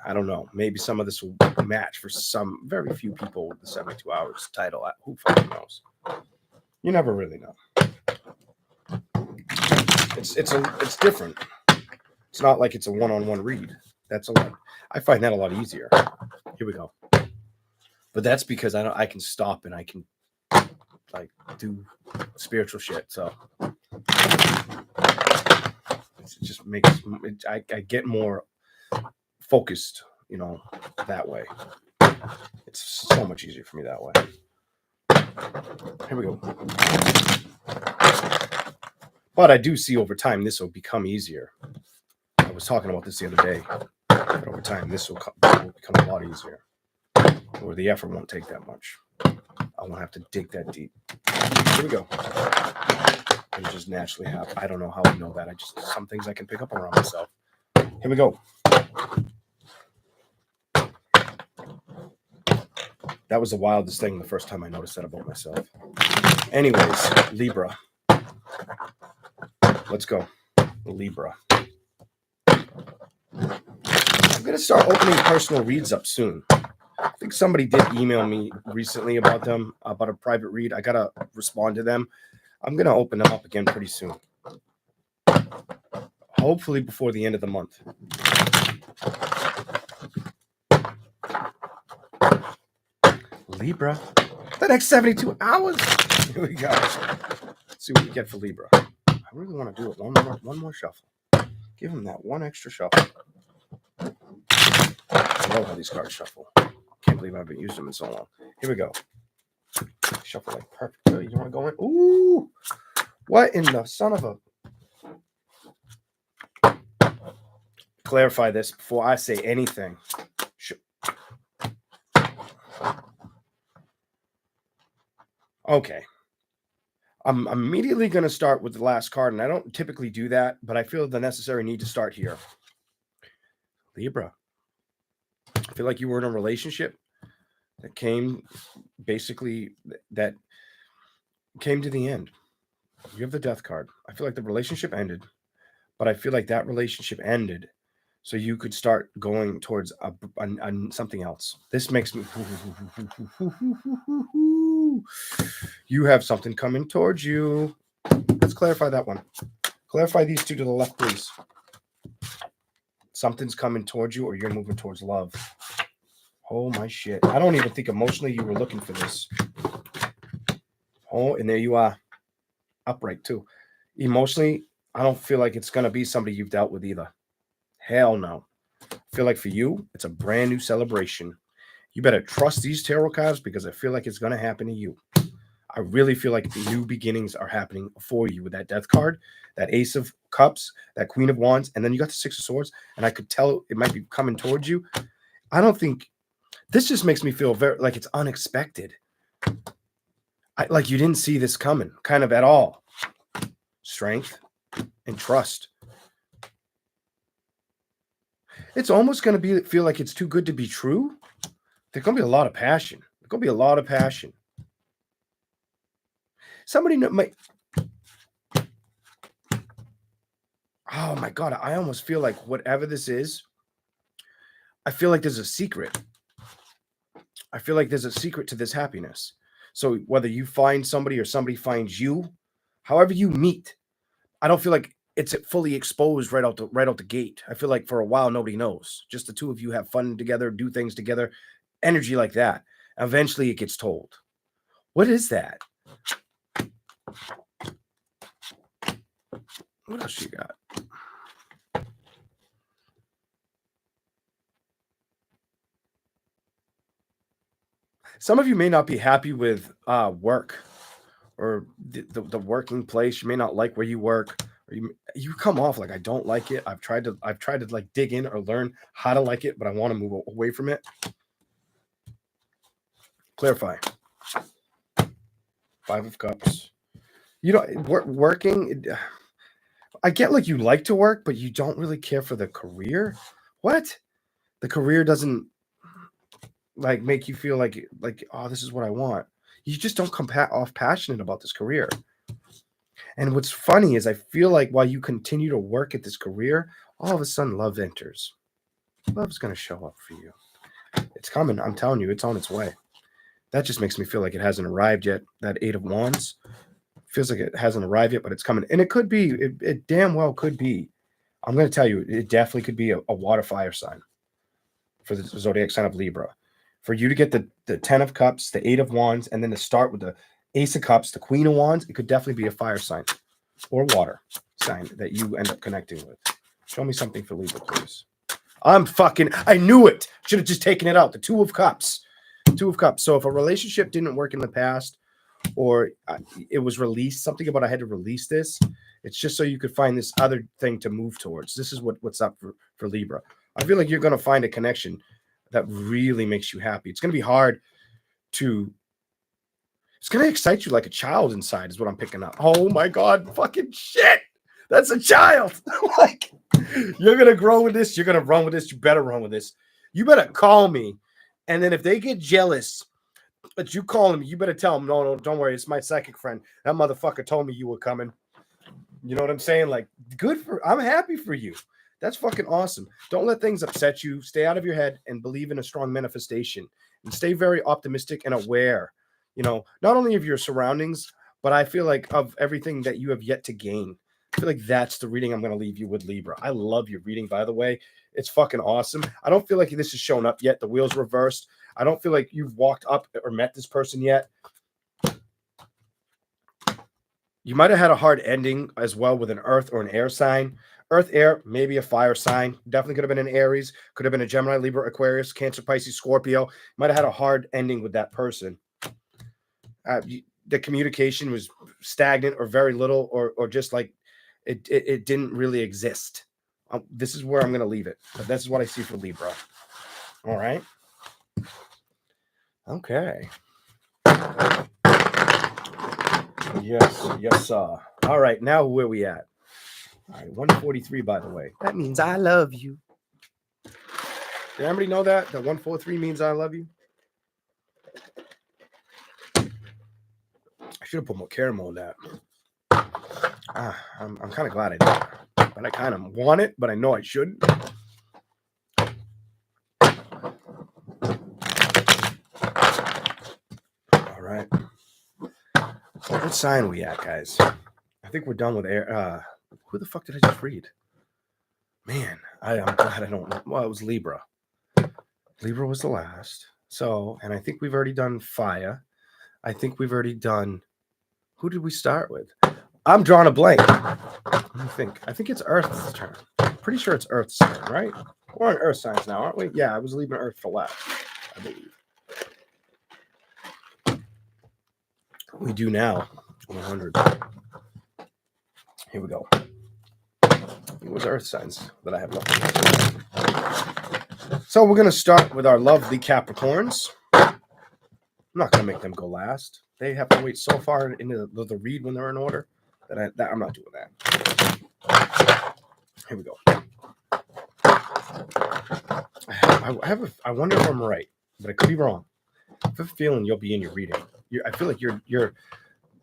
I don't know. Maybe some of this will match for some very few people with the 72 hours title. Who fucking knows? You never really know. It's different. It's not like it's a one-on-one read. That's a lot. I find that a lot easier. Here we go. But that's because I can stop and I can like do spiritual shit. So it just makes I get more focused, that way. It's so much easier for me that way. Here we go. But I do see over time this will become easier. I was talking about this the other day. But over time this will become a lot easier. or the effort won't take that much. I won't have to dig that deep. Here we go. It'll just naturally happen. I don't know how I know that. Some things I can pick up around myself. Here we go. That was the wildest thing the first time I noticed that about myself. Anyways, Libra. Let's go. Libra. I'm going to start opening personal reads up soon. I think somebody did email me recently about a private read. I got to respond to them. I'm going to open them up again pretty soon. Hopefully before the end of the month. Libra. The next 72 hours. Here we go. Let's see what we get for Libra. I really want to do it. One more shuffle. Give him that one extra shuffle. I love how these cards shuffle. Can't believe I haven't used them in so long. Here we go. Shuffle like perfect. Oh, you want to go in? Ooh. What in the son of a... Clarify this before I say anything. Okay. I'm immediately going to start with the last card, and I don't typically do that, but I feel the necessary need to start here. Libra. I feel like you were in a relationship that came to the end. You have the Death card. I feel like the relationship ended, but I feel like that relationship ended so you could start going towards something else. This makes me... You have something coming towards you. Let's clarify that one. Clarify these two to the left, please. Something's coming towards you, or you're moving towards love. Oh, my shit. I don't even think emotionally you were looking for this. Oh, and there you are. Upright, too. Emotionally, I don't feel like it's going to be somebody you've dealt with either. Hell no. I feel like for you, it's a brand new celebration. You better trust these tarot cards because I feel like it's going to happen to you. I really feel like new beginnings are happening for you with that Death card, that Ace of Cups, that Queen of Wands, and then you got the Six of Swords, and I could tell it might be coming towards you. I don't think... This just makes me feel very like it's unexpected. Like you didn't see this coming, kind of at all. Strength and trust. It's almost going to feel like it's too good to be true. There's going to be a lot of passion. There's going to be a lot of passion. Somebody might... Oh my God, I almost feel like whatever this is, I feel like there's a secret. I feel like there's a secret to this happiness. So whether you find somebody or somebody finds you, however you meet, I don't feel like it's fully exposed right out the gate. I feel like for a while nobody knows. Just the two of you have fun together, do things together, energy like that. Eventually it gets told. What is that? What else you got? Some of you may not be happy with work or the working place. You may not like where you work. Or you come off like, I don't like it. I've tried to like dig in or learn how to like it, but I want to move away from it. Clarify. Five of Cups. You know, working... I get like you like to work, but you don't really care for the career. What? The career doesn't like make you feel like, oh, this is what I want. You just don't come off passionate about this career. And what's funny is I feel like while you continue to work at this career, all of a sudden love enters. Love's going to show up for you. It's coming. I'm telling you, it's on its way. That just makes me feel like it hasn't arrived yet. That Eight of Wands feels like it hasn't arrived yet, but it's coming. And it could be, it damn well could be. I'm going to tell you, it definitely could be a water fire sign for the zodiac sign of Libra. For you to get the 10 of Cups, the 8 of Wands, and then to start with the Ace of Cups, the Queen of Wands, it could definitely be a fire sign or water sign that you end up connecting with. Show me something for Libra, please. I knew it. Should have just taken it out. The Two of Cups. Two of Cups. So if a relationship didn't work in the past or it was released, something about I had to release this, it's just so you could find this other thing to move towards. This is what's up for Libra. I feel like you're going to find a connection that really makes you happy. It's going to be hard to, it's going to excite you like a child inside is what I'm picking up. Oh my God, fucking shit. That's a child. Like, you're going to grow with this. You're going to run with this. You better run with this. You better call me. And then if they get jealous, but you call them, you better tell them, no, don't worry. It's my psychic friend. That motherfucker told me you were coming. You know what I'm saying? Like, I'm happy for you. That's fucking awesome. Don't let things upset you. Stay out of your head and believe in a strong manifestation. And stay very optimistic and aware, not only of your surroundings, but I feel like of everything that you have yet to gain. I feel like that's the reading I'm going to leave you with, Libra. I love your reading, by the way. It's fucking awesome. I don't feel like this has shown up yet. The wheel's reversed. I don't feel like you've walked up or met this person yet. You might have had a hard ending as well with an earth or an air sign. Earth, air, maybe a fire sign. Definitely could have been an Aries. Could have been a Gemini, Libra, Aquarius, Cancer, Pisces, Scorpio. Might have had a hard ending with that person. The communication was stagnant or very little or just like it didn't really exist. This is where I'm going to leave it. But this is what I see for Libra. All right. Okay. Yes, sir. All right, now where we at? All right, 143, by the way. That means I love you. Did anybody know that? That 143 means I love you? I should have put more caramel in that. I'm kind of glad I did. But I kind of want it, but I know I shouldn't. All right. What sign are we at, guys? I think we're done with air. Who the fuck did I just read? Man, I'm glad I don't know. Well, it was Libra. Libra was the last. So, and I think we've already done fire. I think we've already done. Who did we start with? I'm drawing a blank. Let me think. I think it's Earth's turn. I'm pretty sure it's Earth's turn, right? We're on Earth signs now, aren't we? Yeah, I was leaving Earth for last, I believe. We do now. 100. Here we go. It was Earth signs that I have left. So we're going to start with our lovely Capricorns. I'm not going to make them go last. They have to wait so far into the read when they're in order that I'm not doing that. Here we go. I wonder if I'm right, but I could be wrong. I have a feeling you'll be in your reading. I feel like your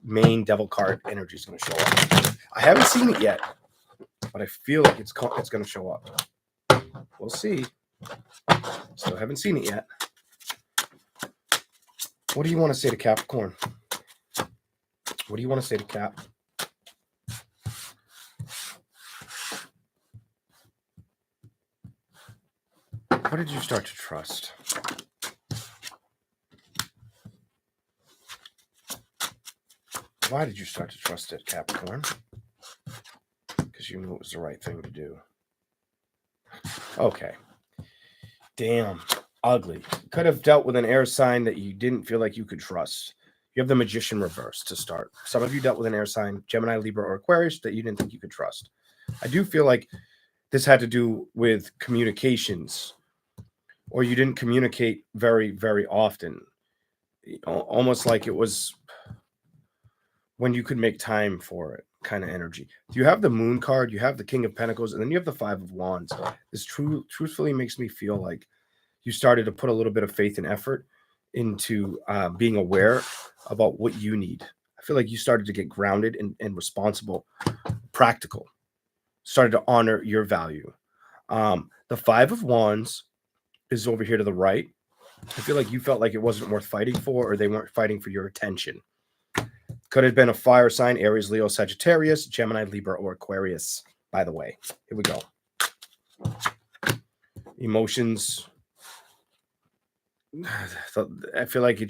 main devil card energy is going to show up. I haven't seen it yet, but I feel like it's going to show up. We'll see. Still haven't seen it yet. What do you want to say to Capricorn? What do you want to say to Cap? What did you start to trust? Why did you start to trust it, Capricorn? Because you knew it was the right thing to do. Okay. Damn. Ugly. Could have dealt with an air sign that you didn't feel like you could trust. You have the Magician reverse to start. Some of you dealt with an air sign, Gemini, Libra, or Aquarius, that you didn't think you could trust. I do feel like this had to do with communications, or you didn't communicate very, very often. Almost like it was when you could make time for it kind of energy. You have the Moon card, you have the King of Pentacles, and then you have the Five of Wands. This truthfully makes me feel like you started to put a little bit of faith and effort into being aware about what you need. I feel like you started to get grounded and responsible, practical, started to honor your value. The Five of Wands is over here to the right. I feel like you felt like it wasn't worth fighting for, or they weren't fighting for your attention. Could have been a fire sign, Aries, Leo, Sagittarius, Gemini, Libra, or Aquarius, by the way. Here we go. Emotions. I feel like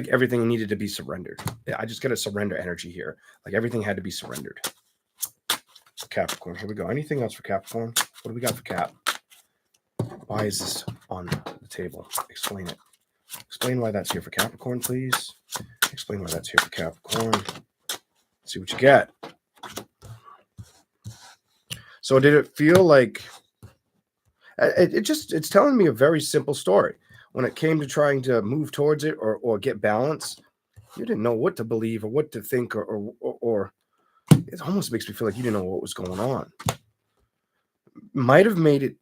everything needed to be surrendered. I just get a surrender energy here. Like everything had to be surrendered. Capricorn, here we go. Anything else for Capricorn? What do we got for Cap? Why is this on the table? Explain it. Explain why that's here for Capricorn, please. Explain why that's here for Capricorn. Let's see what you get. So did it feel like, It's telling me a very simple story. When it came to trying to move towards it or get balance, you didn't know what to believe or what to think, or it almost makes me feel like you didn't know what was going on. Might have made it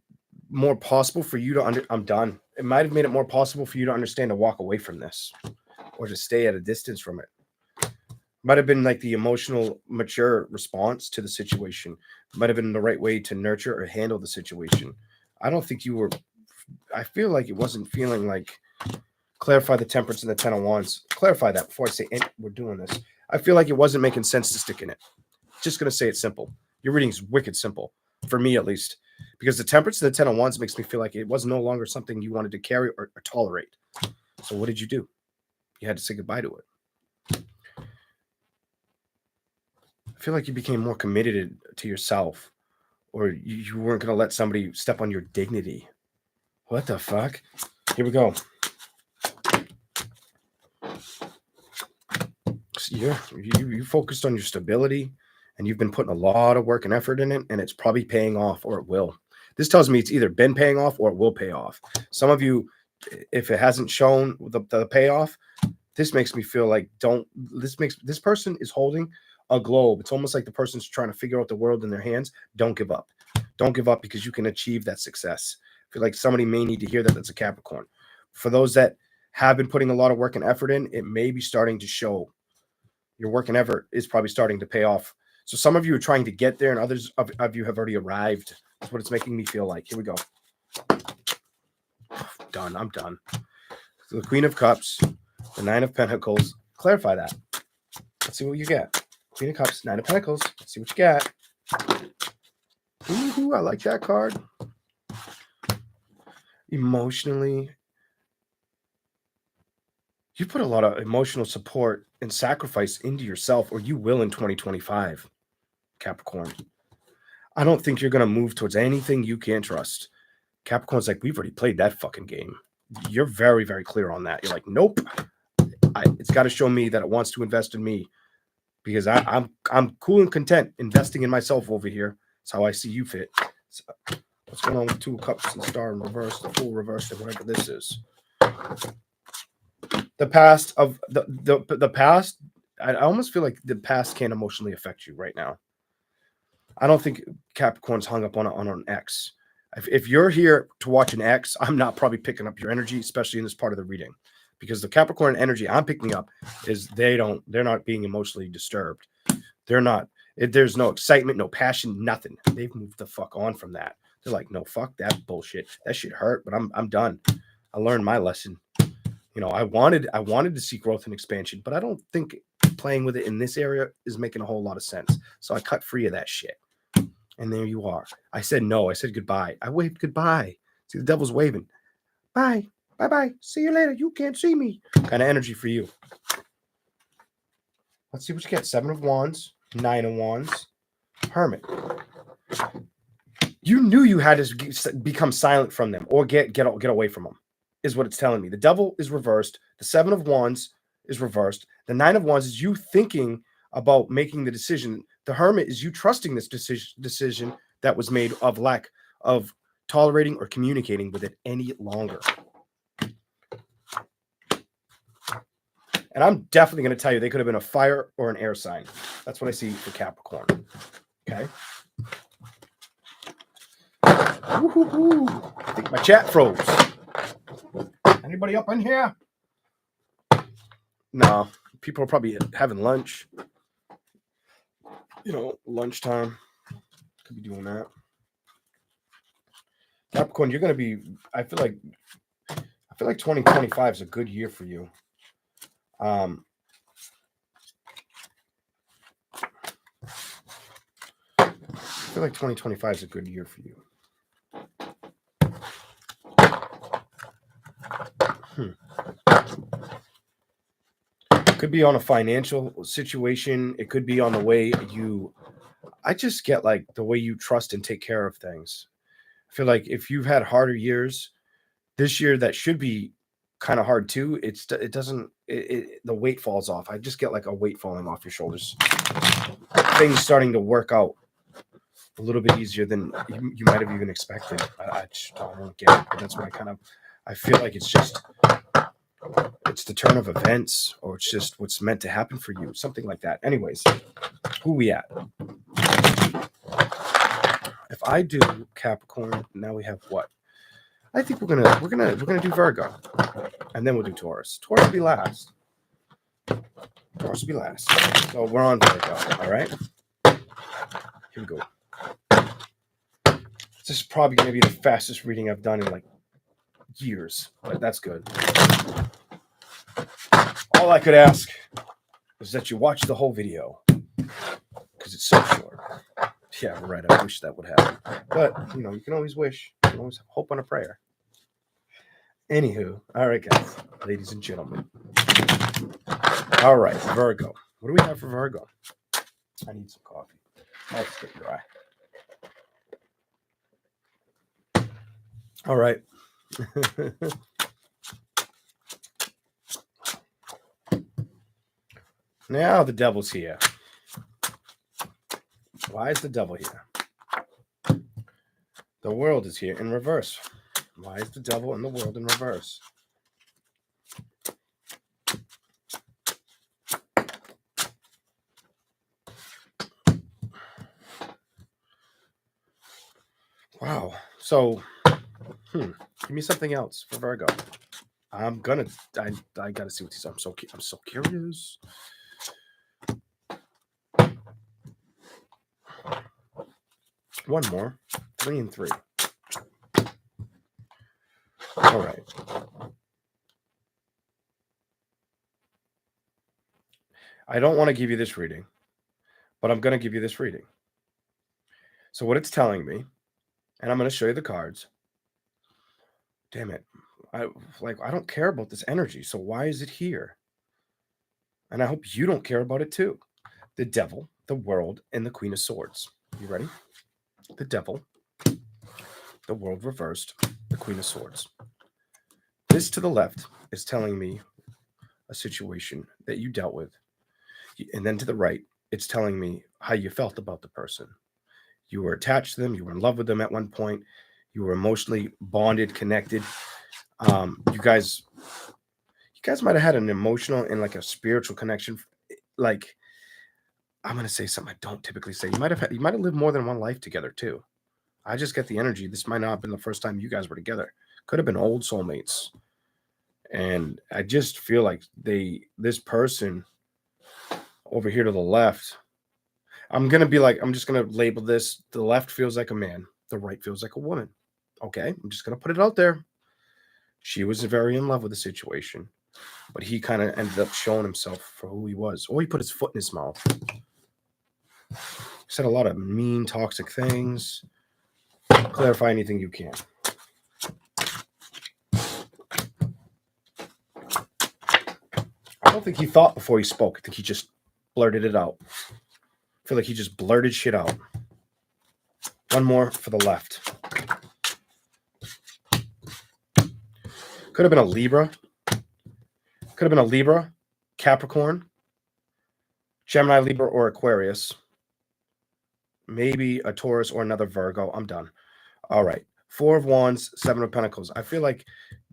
more possible for you to I'm done. It might have made it more possible for you to understand to walk away from this or to stay at a distance from it. Might have been like the emotional, mature response to the situation. Might have been the right way to nurture or handle the situation. I don't think you were. I feel like it wasn't feeling like. Clarify the Temperance and the Ten of Wands. Clarify that before I say we're doing this. I feel like it wasn't making sense to stick in it. Just gonna say it's simple. Your reading is wicked simple for me, at least, because the Temperance and the Ten of Wands makes me feel like it was no longer something you wanted to carry or tolerate. So what did you do? You had to say goodbye to it. I feel like you became more committed to yourself, or you weren't going to let somebody step on your dignity. What the fuck? Here we go. You focused on your stability, and you've been putting a lot of work and effort in it, and it's probably paying off, or it will. This tells me it's either been paying off or it will pay off. Some of you, if it hasn't shown the payoff, this makes me feel like this person is holding a globe. It's almost like the person's trying to figure out the world in their hands. Don't give up. Don't give up, because you can achieve that success. I feel like somebody may need to hear that. That's a Capricorn. For those that have been putting a lot of work and effort in, it may be starting to show. Your work and effort is probably starting to pay off. So some of you are trying to get there, and others of you have already arrived. That's what it's making me feel like. Here we go. Done. I'm done. So the Queen of Cups, the Nine of Pentacles. Clarify that. Let's see what you get. Queen of Cups, Nine of Pentacles. Let's see what you got. Ooh, I like that card. Emotionally, you put a lot of emotional support and sacrifice into yourself, or you will in 2025, Capricorn. I don't think you're going to move towards anything you can't trust. Capricorn's like, we've already played that fucking game. You're very, very clear on that. You're like, nope. It's got to show me that it wants to invest in me, because I'm cool and content investing in myself over here. That's how I see you fit. So, what's going on with Two of Cups and Star in reverse, the Fool reverse, and whatever this is? The past of the past. I almost feel like the past can't emotionally affect you right now. I don't think Capricorn's hung up on an ex. If you're here to watch an ex, I'm not probably picking up your energy, especially in this part of the reading, because the Capricorn energy I'm picking up is they're not being emotionally disturbed. They're not. There's no excitement, no passion, nothing. They've moved the fuck on from that. They're like, no, fuck that bullshit. That shit hurt, but I'm done. I learned my lesson. You know, I wanted to see growth and expansion, but I don't think playing with it in this area is making a whole lot of sense. So I cut free of that shit. And there you are. I said no. I said goodbye. I waved goodbye. See, the devil's waving. Bye. Bye-bye. See you later. You can't see me. Kind of energy for you. Let's see what you get. 7 of Wands. 9 of Wands. Hermit. You knew you had to become silent from them or get away from them, is what it's telling me. The Devil is reversed. The 7 of Wands is reversed. The 9 of Wands is you thinking about making the decision. The Hermit is you trusting this decision that was made of lack of tolerating or communicating with it any longer. And I'm definitely going to tell you, they could have been a fire or an air sign. That's what I see for Capricorn. Okay. Woo-hoo-hoo. I think my chat froze. Anybody up in here? No. People are probably having lunch. You know, lunchtime. Could be doing that. Capricorn, you're going to be, I feel like 2025 is a good year for you. I feel like 2025 is a good year for you. It could be on a financial situation. It could be on the way I just get like the way you trust and take care of things. I feel like if you've had harder years, this year that should be kind of hard too. The weight falls off. I just get like a weight falling off your shoulders. Things starting to work out. a little bit easier than you might have even expected. I just don't want to get it, but that's what I feel like it's the turn of events, or it's just what's meant to happen for you, something like that. Anyways, who we at? If I do Capricorn, now we have what? I think we're gonna do Virgo, and then we'll do Taurus. Taurus will be last. Taurus will be last. So we're on Virgo. All right. Here we go. This is probably gonna be the fastest reading I've done in like years, but that's good. All I could ask is that you watch the whole video because it's so short. Yeah, right. I wish that would happen, but you can always wish. You can always hope on a prayer. Anywho, all right, guys, ladies and gentlemen. All right, Virgo. What do we have for Virgo? I need some coffee. I'll just get dry. All right. Now the devil's here. Why is the devil here? The world is here in reverse. Why is the devil and the world in reverse? Wow. So, give me something else for Virgo. I gotta see what these are. I'm so curious. One more. 3 and 3. All right. I don't want to give you this reading, but I'm going to give you this reading. So what it's telling me, and I'm going to show you the cards. Damn it. I don't care about this energy. So why is it here? And I hope you don't care about it too. The devil, the world, and the Queen of Swords. You ready? The devil, the world reversed, the Queen of Swords. This to the left is telling me a situation that you dealt with. And then to the right, it's telling me how you felt about the person. You were attached to them. You were in love with them at one point. You were emotionally bonded, connected. You guys might have had an emotional and like a spiritual connection. Like, I'm going to say something I don't typically say. You might have lived more than one life together too. I just get the energy. This might not have been the first time you guys were together. Could have been old soulmates. And I just feel like this person over here to the left, I'm just going to label this. The left feels like a man. The right feels like a woman. Okay. I'm just going to put it out there. She was very in love with the situation, but he kind of ended up showing himself for who he was. Or he put his foot in his mouth. Said a lot of mean, toxic things. Clarify anything you can. I don't think he thought before he spoke. I think he just blurted it out. I feel like he just blurted shit out. One more for the left. Could have been a Libra. Could have been a Libra, Capricorn, Gemini, Libra, or Aquarius. Maybe a Taurus or another Virgo. I'm done. All right. 4 of Wands, 7 of Pentacles. I feel like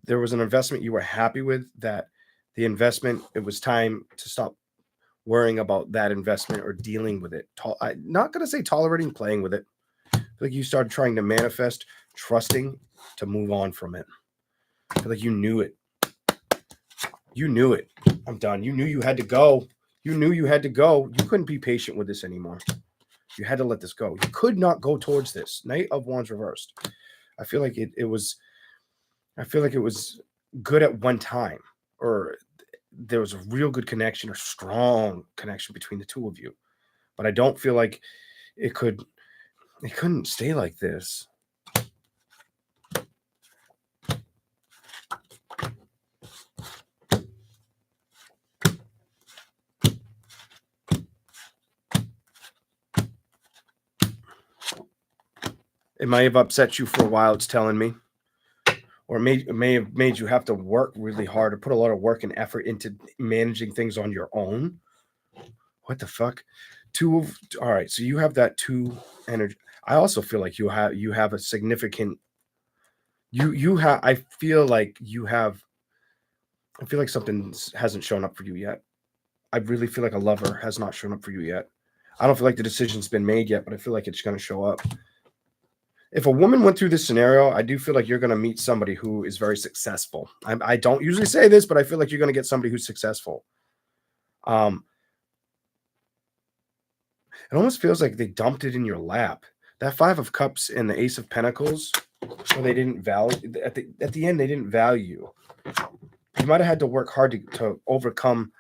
there was an investment you were happy with, that the investment, it was time to stop worrying about that investment or dealing with it. I'm not going to say tolerating, playing with it. I feel like you started trying to manifest, trusting to move on from it. I feel like you knew it. You knew it. I'm done. You knew you had to go. You knew you had to go. You couldn't be patient with this anymore. You had to let this go. You could not go towards this. Knight of Wands reversed. I feel like it was good at one time, or there was a real good connection, or strong connection between the two of you. But I don't feel like it couldn't stay like this. It may have upset you for a while, it's telling me. Or it may have made you have to work really hard, or put a lot of work and effort into managing things on your own. What the fuck? All right, so you have that 2 energy. I also feel like you have a significant I feel like something hasn't shown up for you yet. I really feel like a lover has not shown up for you yet. I don't feel like the decision's been made yet, but I feel like it's going to show up. If a woman went through this scenario, I do feel like you're going to meet somebody who is very successful. I don't usually say this, but I feel like you're going to get somebody who's successful. It almost feels like they dumped it in your lap. That Five of Cups and the Ace of Pentacles, where they didn't value at the end, they didn't value. You might have had to work hard to overcome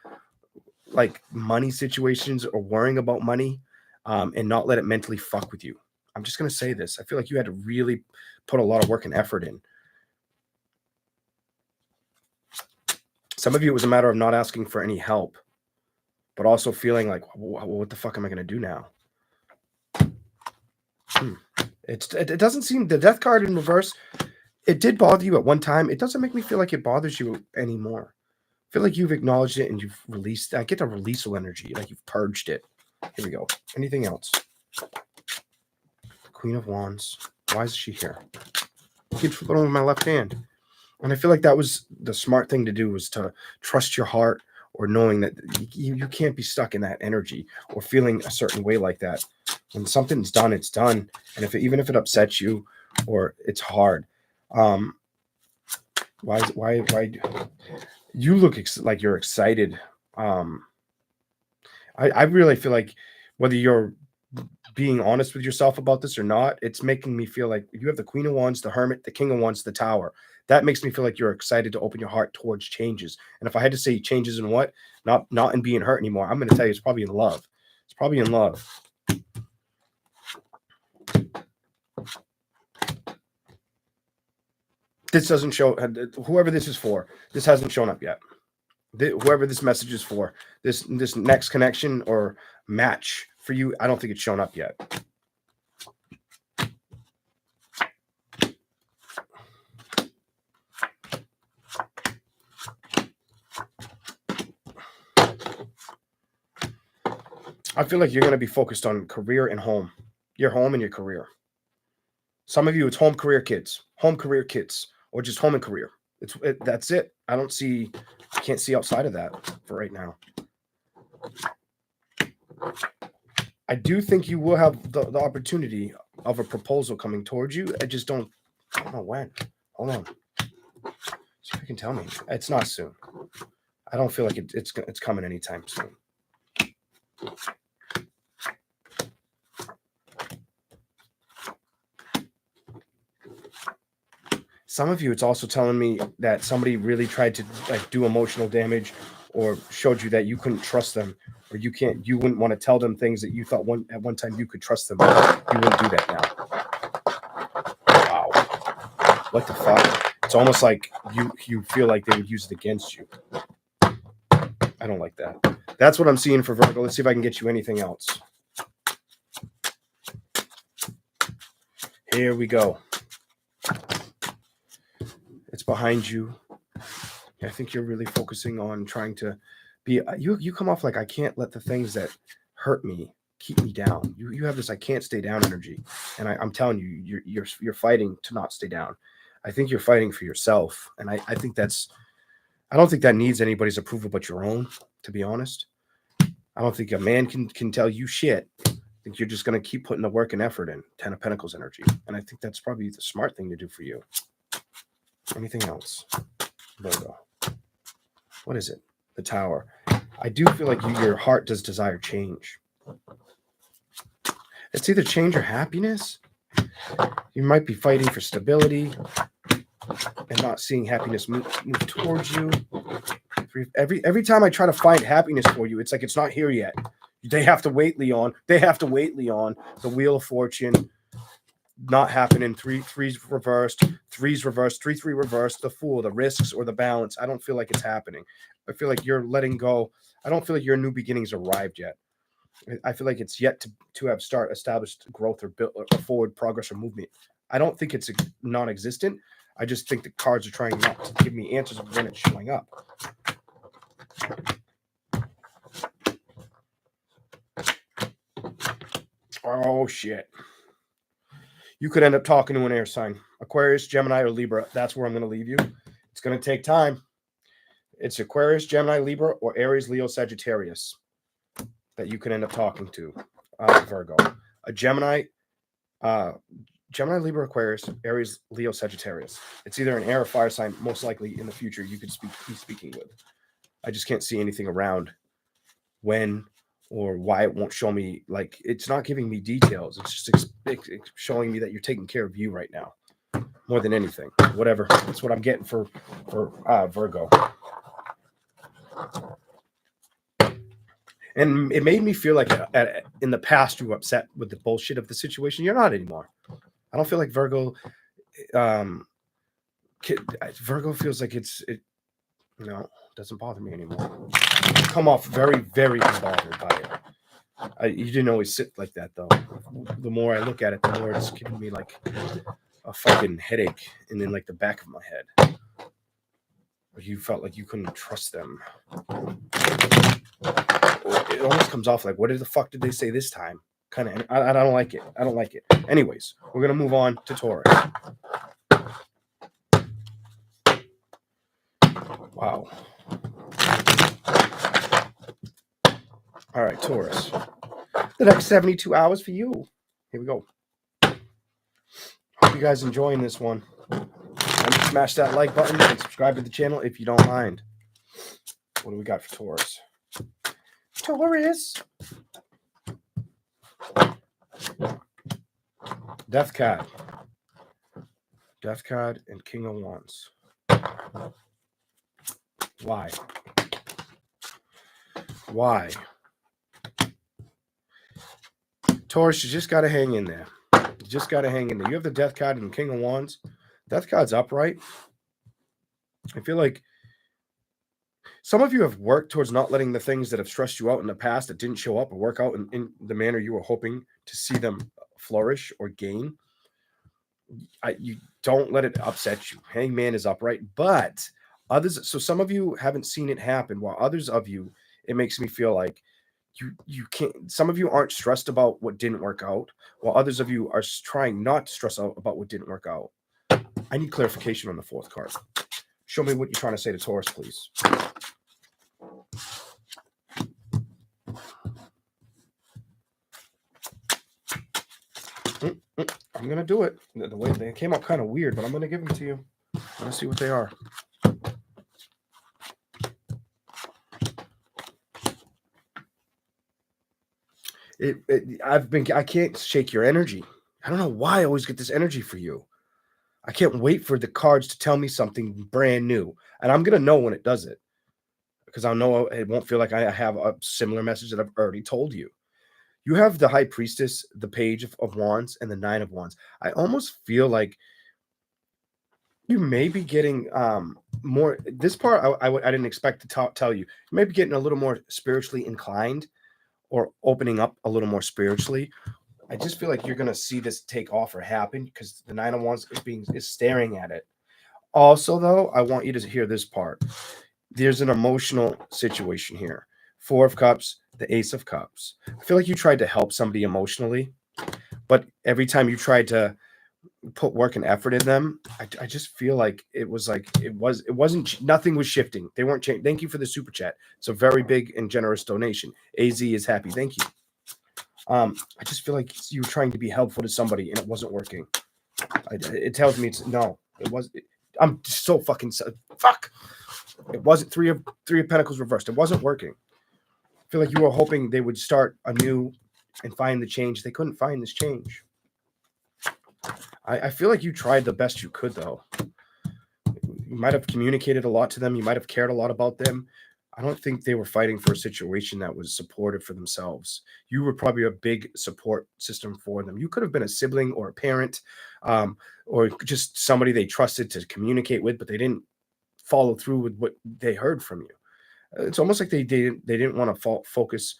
like money situations or worrying about money, and not let it mentally fuck with you. I'm just going to say this. I feel like you had to really put a lot of work and effort in. Some of you, it was a matter of not asking for any help, but also feeling like, what the fuck am I going to do now? It doesn't seem, the Death card in reverse, it did bother you at one time. It doesn't make me feel like it bothers you anymore. I feel like you've acknowledged it and you've released. I get the releasal energy, like you've purged it. Here we go. Anything else? Queen of Wands. Why is she here? I keep flipping with my left hand. And I feel like that was the smart thing to do, was to trust your heart, or knowing that you can't be stuck in that energy or feeling a certain way like that. When something's done, it's done. And even if it upsets you or it's hard, why you look like you're excited. I really feel like, whether you're being honest with yourself about this or not, it's making me feel like you have the Queen of Wands, the Hermit, the King of Wands, the Tower. That makes me feel like you're excited to open your heart towards changes. And if I had to say changes in what, not in being hurt anymore, I'm going to tell you it's probably in love. It's probably in love. This doesn't show, whoever this is for, this hasn't shown up yet. Whoever this message is for, this next connection or match for you, I don't think it's shown up yet. I feel like you're going to be focused on career and home. Your home and your career. Some of you, it's home, career, kids, or just home and career. That's it. I can't see outside of that for right now. I do think you will have the opportunity of a proposal coming towards you. I don't know when. Hold on. See if you can tell me. It's not soon. I don't feel like it's coming anytime soon. Some of you, it's also telling me that somebody really tried to do emotional damage, or showed you that you couldn't trust them, or you wouldn't want to tell them things that you thought at one time you could trust them. You wouldn't do that now. Wow. What the fuck? It's almost like you feel like they would use it against you. I don't like that. That's what I'm seeing for Virgo. Let's see if I can get you anything else. Here we go. It's behind you. I think you're really focusing on trying to be. You come off like, I can't let the things that hurt me keep me down. You have this I can't stay down energy, and I'm telling you, you're fighting to not stay down. I think you're fighting for yourself, and I think I don't think that needs anybody's approval but your own. To be honest, I don't think a man can tell you shit. I think you're just going to keep putting the work and effort in. 10 of Pentacles energy, and I think that's probably the smart thing to do for you. Anything else? Virgo. What is it? The Tower. I do feel like your heart does desire change. It's either change or happiness. You might be fighting for stability and not seeing happiness move towards you. Every time I try to find happiness for you, it's like it's not here yet. They have to wait, Leon. They have to wait, Leon. The Wheel of Fortune. Not happening. Threes reversed, 3-3 reversed, the Fool, the risks or the balance. I don't feel like it's happening. I feel like you're letting go. I don't feel like your new beginnings arrived yet. I feel like it's yet to have established growth or built or forward progress or movement. I don't think it's non-existent. I just think the cards are trying not to give me answers of when it's showing up. Oh shit. You could end up talking to an air sign. Aquarius, Gemini, or Libra. That's where I'm going to leave you. It's going to take time. It's Aquarius, Gemini, Libra, or Aries, Leo, Sagittarius that you could end up talking to. Virgo. A Gemini, Libra, Aquarius, Aries, Leo, Sagittarius. It's either an air or fire sign, most likely in the future you could be speaking with. I just can't see anything around when or why it won't show me. Like, it's not giving me details. It's just showing me that you're taking care of you right now more than anything. Whatever. That's what I'm getting for Virgo. And it made me feel like in the past you were upset with the bullshit of the situation. You're not anymore. I don't feel like Virgo. Virgo feels like it doesn't bother me anymore. I come off very, very unbothered by it. You didn't always sit like that, though. The more I look at it, the more it's giving me like a fucking headache and in like the back of my head. You felt like you couldn't trust them. It almost comes off like, what the fuck did they say this time? Kind of. I don't like it. I don't like it. Anyways, we're gonna move on to Taurus. Wow. All right, Taurus. The next 72 hours for you. Here we go. Hope you guys enjoying this one. And smash that like button and subscribe to the channel if you don't mind. What do we got for Taurus? Taurus. Death card. Death card and King of Wands. Why? Why? Taurus, you just got to hang in there. You just got to hang in there. You have the Death card and King of Wands. Death card's upright. I feel like some of you have worked towards not letting the things that have stressed you out in the past that didn't show up or work out in the manner you were hoping to see them flourish or gain. You don't let it upset you. Hangman is upright, but others. So some of you haven't seen it happen, while others of you, it makes me feel like you can't. Some of you aren't stressed about what didn't work out, while others of you are trying not to stress out about what didn't work out. I need clarification on the fourth card. Show me what you're trying to say to Taurus, please. I'm going to do it. The way they came out kind of weird, but I'm going to give them to you. Let's see what they are. I can't shake your energy. I don't know why I always get this energy for you. I can't wait for the cards to tell me something brand new. And I'm going to know when it does it. Because I'll know it won't feel like I have a similar message that I've already told you. You have the High Priestess, the Page of Wands, and the Nine of Wands. I almost feel like you may be getting more. This part I didn't expect to tell you. You may be getting a little more spiritually inclined or opening up a little more spiritually. I just feel like you're going to see this take off or happen because the Nine of Wands is staring at it. Also, though, I want you to hear this part. There's an emotional situation here. Four of Cups, the Ace of Cups. I feel like you tried to help somebody emotionally, but every time you tried to put work and effort in them, I just feel like it wasn't, nothing was shifting. They weren't changing. Thank you for the super chat. It's a very big and generous donation. AZ is happy. Thank you. I just feel like you were trying to be helpful to somebody and it wasn't working. It tells me I'm so fucking fuck. It wasn't three of Pentacles reversed. It wasn't working. I feel like you were hoping they would start anew and find the change. They couldn't find this change. I feel like you tried the best you could, though. You might have communicated a lot to them. You might have cared a lot about them. I don't think they were fighting for a situation that was supportive for themselves. You were probably a big support system for them. You could have been a sibling or a parent, or just somebody they trusted to communicate with, but they didn't follow through with what they heard from you. It's almost like they didn't want to focus.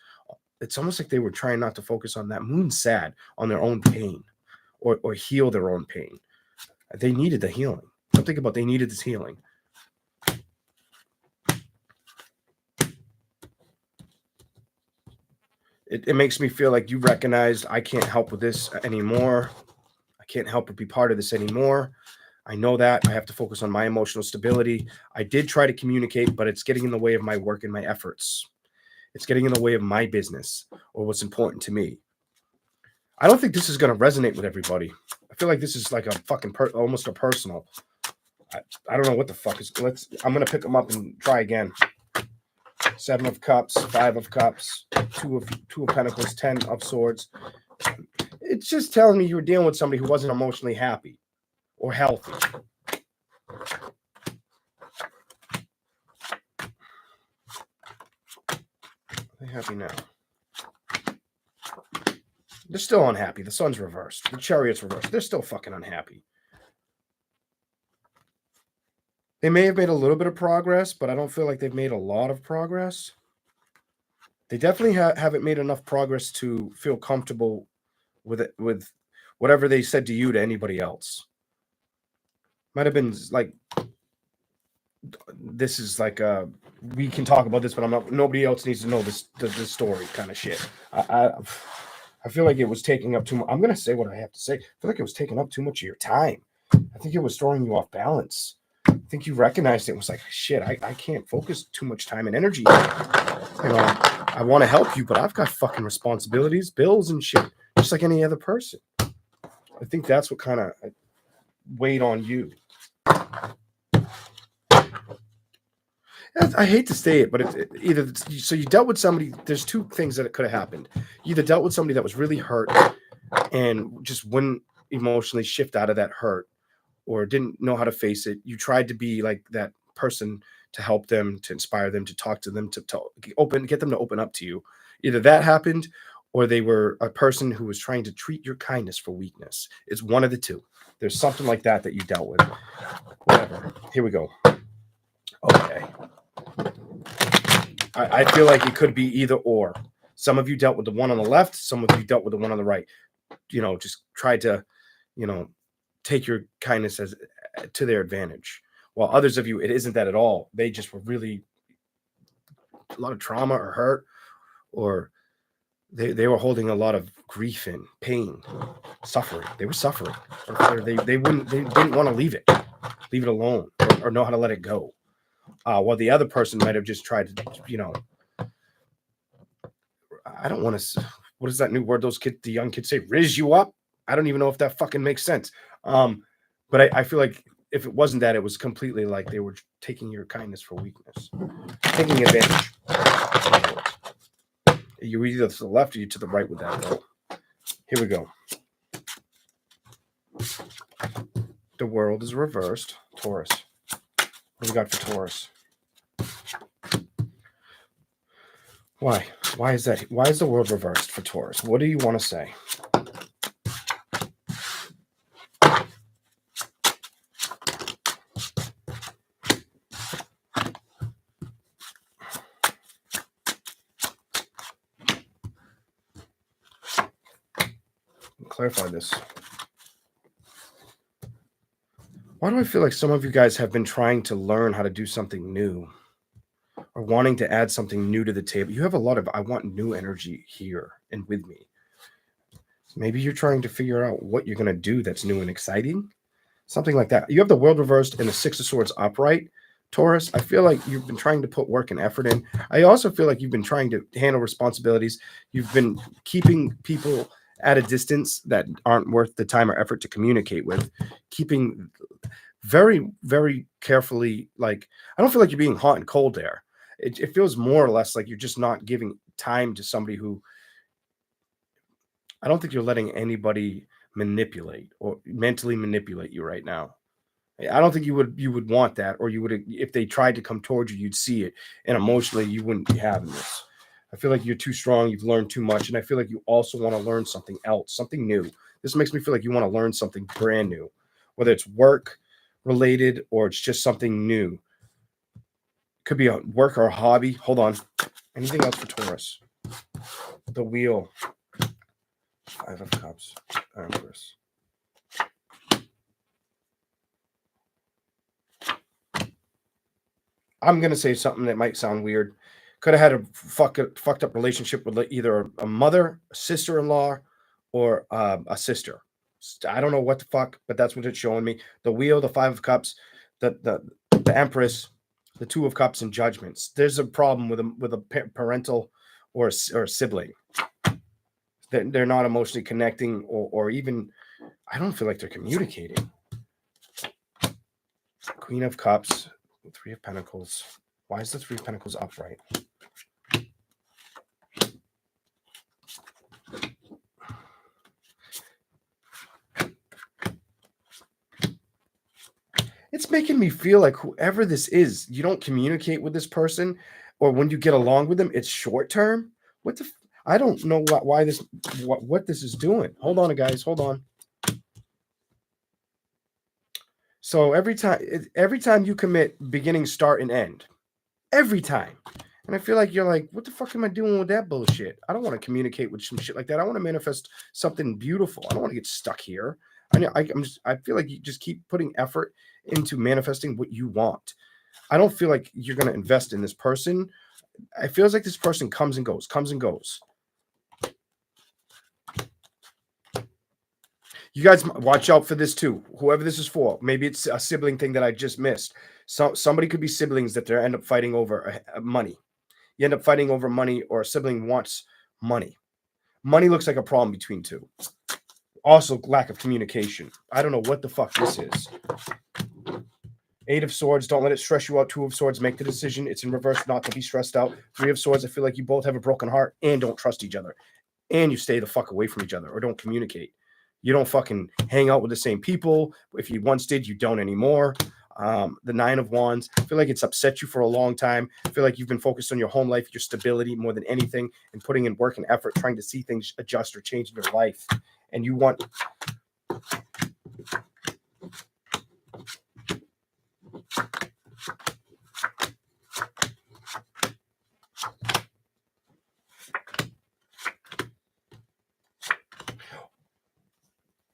It's almost like they were trying not to focus on that moon sad on their own pain or heal their own pain. They needed the healing. Don't think about they needed this healing. It makes me feel like you recognized I can't help with this anymore. I can't help but be part of this anymore. I know that. I have to focus on my emotional stability. I did try to communicate, but it's getting in the way of my work and my efforts. It's getting in the way of my business or what's important to me. I don't think this is going to resonate with everybody. I feel like this is like a fucking almost a personal. I don't know what the fuck is. I'm going to pick them up and try again. 7 of Cups, 5 of Cups, 2 of Pentacles, 10 of Swords. It's just telling me you were dealing with somebody who wasn't emotionally happy or healthy. They're happy now. They're still unhappy. The Sun's reversed. The Chariot's reversed. They're still fucking unhappy. They may have made a little bit of progress, but I don't feel like they've made a lot of progress. They definitely haven't made enough progress to feel comfortable with it, with whatever they said to you to anybody else. Might have been like, this is like we can talk about this, but I'm not. Nobody else needs to know this story kind of shit. I feel like it was taking up too much. I'm gonna say what I have to say. I feel like it was taking up too much of your time. I think it was throwing you off balance. I think you recognized it was like, shit, I can't focus too much time and energy. I want to help you, but I've got fucking responsibilities, bills and shit, just like any other person. I think that's what kind of weighed on you. I hate to say it, but so you dealt with somebody. There's two things that it could have happened. You either dealt with somebody that was really hurt and just wouldn't emotionally shift out of that hurt, or didn't know how to face it. You tried to be like that person to help them, to inspire them, to talk to them, to get them to open up to you. Either that happened, or they were a person who was trying to treat your kindness for weakness. It's one of the two. There's something like that you dealt with. Whatever. Here we go. Okay. I feel like it could be either or. Some of you dealt with the one on the left. Some of you dealt with the one on the right. Just tried to, take your kindness to their advantage. While others of you, it isn't that at all. They just were really a lot of trauma or hurt, or they were holding a lot of grief and pain, suffering. They were suffering. They didn't want to leave it alone, or know how to let it go. While the other person might have just tried to, I don't want to. What is that new word the young kids say? Riz you up? I don't even know if that fucking makes sense. But I feel like if it wasn't that, it was completely like they were taking your kindness for weakness, taking advantage. You're either to the left or you're to the right with that, though. Here we go. The world is reversed. Taurus. What do we got for Taurus? Why? Why is that? Why is the world reversed for Taurus? What do you want to say? Clarify this. Why do I feel like some of you guys have been trying to learn how to do something new, or wanting to add something new to the table? You have a lot of I want new energy here and with me. Maybe you're trying to figure out what you're going to do that's new and exciting. Something like that. You have the world reversed and the 6 of Swords upright, Taurus. I feel like you've been trying to put work and effort in. I also feel like you've been trying to handle responsibilities. You've been keeping people at a distance that aren't worth the time or effort to communicate with. Keeping very, very carefully. Like, I don't feel like you're being hot and cold there. It feels more or less like you're just not giving time to somebody who, I don't think you're letting anybody manipulate or mentally manipulate you right now. I don't think you would want that, or you would, if they tried to come towards you, you'd see it, and emotionally you wouldn't be having this. I feel like you're too strong. You've learned too much, and I feel like you also want to learn something else, something new. This makes me feel like you want to learn something brand new, whether it's work related or it's just something new. Could be a work or a hobby. Hold on. Anything else for Taurus? The Wheel. 5 of Cups. Empress. I'm going to say something that might sound weird. Could have had a fucked up relationship with either a mother, a sister-in-law, or a sister. I don't know what the fuck, but that's what it's showing me. The Wheel, the Five of Cups, the Empress, the Two of Cups, and Judgments. There's a problem with a parental or a sibling. They're not emotionally connecting, or even, I don't feel like they're communicating. Queen of Cups, Three of Pentacles. Why is the Three of Pentacles upright? It's making me feel like whoever this is, you don't communicate with this person, or when you get along with them, it's short term. What the? I don't know why this, what this is doing. Hold on, guys. Hold on. So every time you commit, beginning, start, and end. Every time. And I feel like you're like, what the fuck am I doing with that bullshit? I don't want to communicate with some shit like that. I want to manifest something beautiful. I don't want to get stuck here. I feel like you just keep putting effort into manifesting what you want. I don't feel like you're going to invest in this person. It feels like this person comes and goes, comes and goes. You guys watch out for this too. Whoever this is for, maybe it's a sibling thing that I just missed. So somebody could be siblings that they end up fighting over money. You end up fighting over money, or a sibling wants money. Money looks like a problem between two. Also, lack of communication. I don't know what the fuck this is. Eight of Swords, don't let it stress you out. Two of Swords, make the decision. It's in reverse, not to be stressed out. Three of Swords, I feel like you both have a broken heart and don't trust each other. And you stay the fuck away from each other, or don't communicate. You don't fucking hang out with the same people. If you once did, you don't anymore. The Nine of Wands, I feel like it's upset you for a long time. I feel like you've been focused on your home life, your stability more than anything, and putting in work and effort, trying to see things adjust or change in your life. And you want...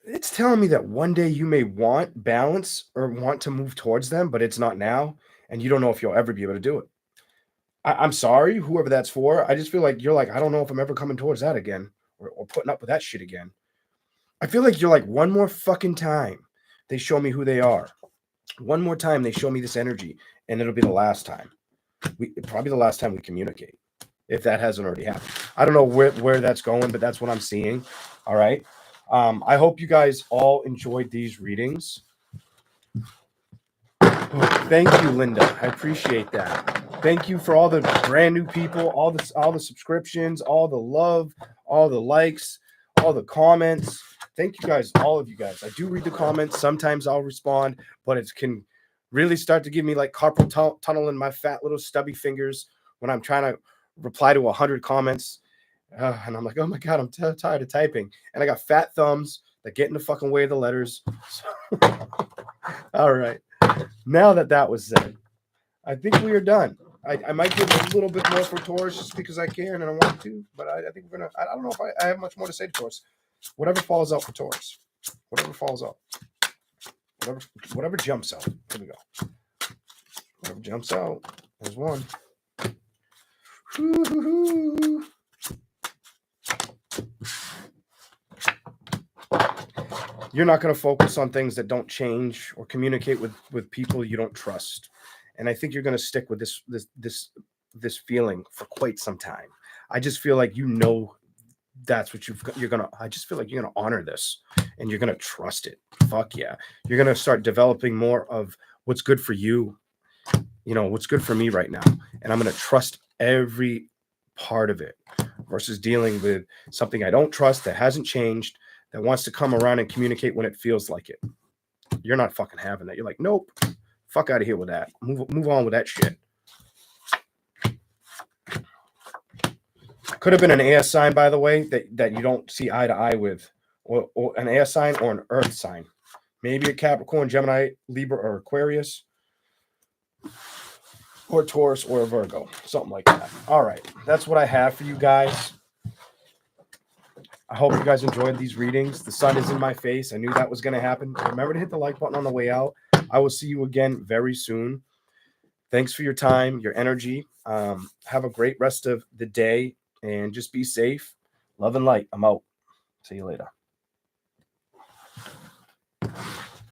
It's telling me that one day you may want balance or want to move towards them, but it's not now. And you don't know if you'll ever be able to do it. I'm sorry, whoever that's for. I just feel like you're like, I don't know if I'm ever coming towards that again, or putting up with that shit again. I feel like you're like, one more fucking time they show me who they are. One more time they show me this energy, and it'll be the last time. Probably the last time we communicate, if that hasn't already happened. I don't know where that's going, but that's what I'm seeing. All right. I hope you guys all enjoyed these readings. Oh, thank you, Linda. I appreciate that. Thank you for all the brand new people, all the subscriptions, all the love, all the likes, all the comments. Thank you guys, all of you guys. I do read the comments. Sometimes I'll respond, but it can really start to give me like carpal tunnel in my fat little stubby fingers when I'm trying to reply to 100 comments. And I'm like, oh my God, I'm tired of typing. And I got fat thumbs that get in the fucking way of the letters. So, all right. Now that was said, I think we are done. I might give a little bit more for Taurus just because I can and I want to, but I think we're going to, I don't know if I have much more to say to Taurus. Whatever falls out for Taurus. Whatever falls out. Whatever jumps out. Here we go. Whatever jumps out. There's one. Hoo-hoo-hoo. You're not going to focus on things that don't change, or communicate with people you don't trust. And I think you're going to stick with this feeling for quite some time. I just feel like that's what you're going to, I just feel like you're going to honor this and you're going to trust it. Fuck yeah. You're going to start developing more of what's good for you. You know, what's good for me right now. And I'm going to trust every part of it versus dealing with something I don't trust, that hasn't changed, that wants to come around and communicate when it feels like it. You're not fucking having that. You're like, nope, fuck out of here with that. Move on with that shit. Could have been an air sign, by the way, that you don't see eye to eye with, or an air sign or an earth sign. Maybe a Capricorn, Gemini, Libra, or Aquarius, or Taurus, or a Virgo, something like that. All right, that's what I have for you guys. I hope you guys enjoyed these readings. The sun is in my face. I knew that was going to happen. Remember to hit the like button on the way out. I will see you again very soon. Thanks for your time, your energy. Have a great rest of the day, and just be safe. Love and light. I'm out. See you later.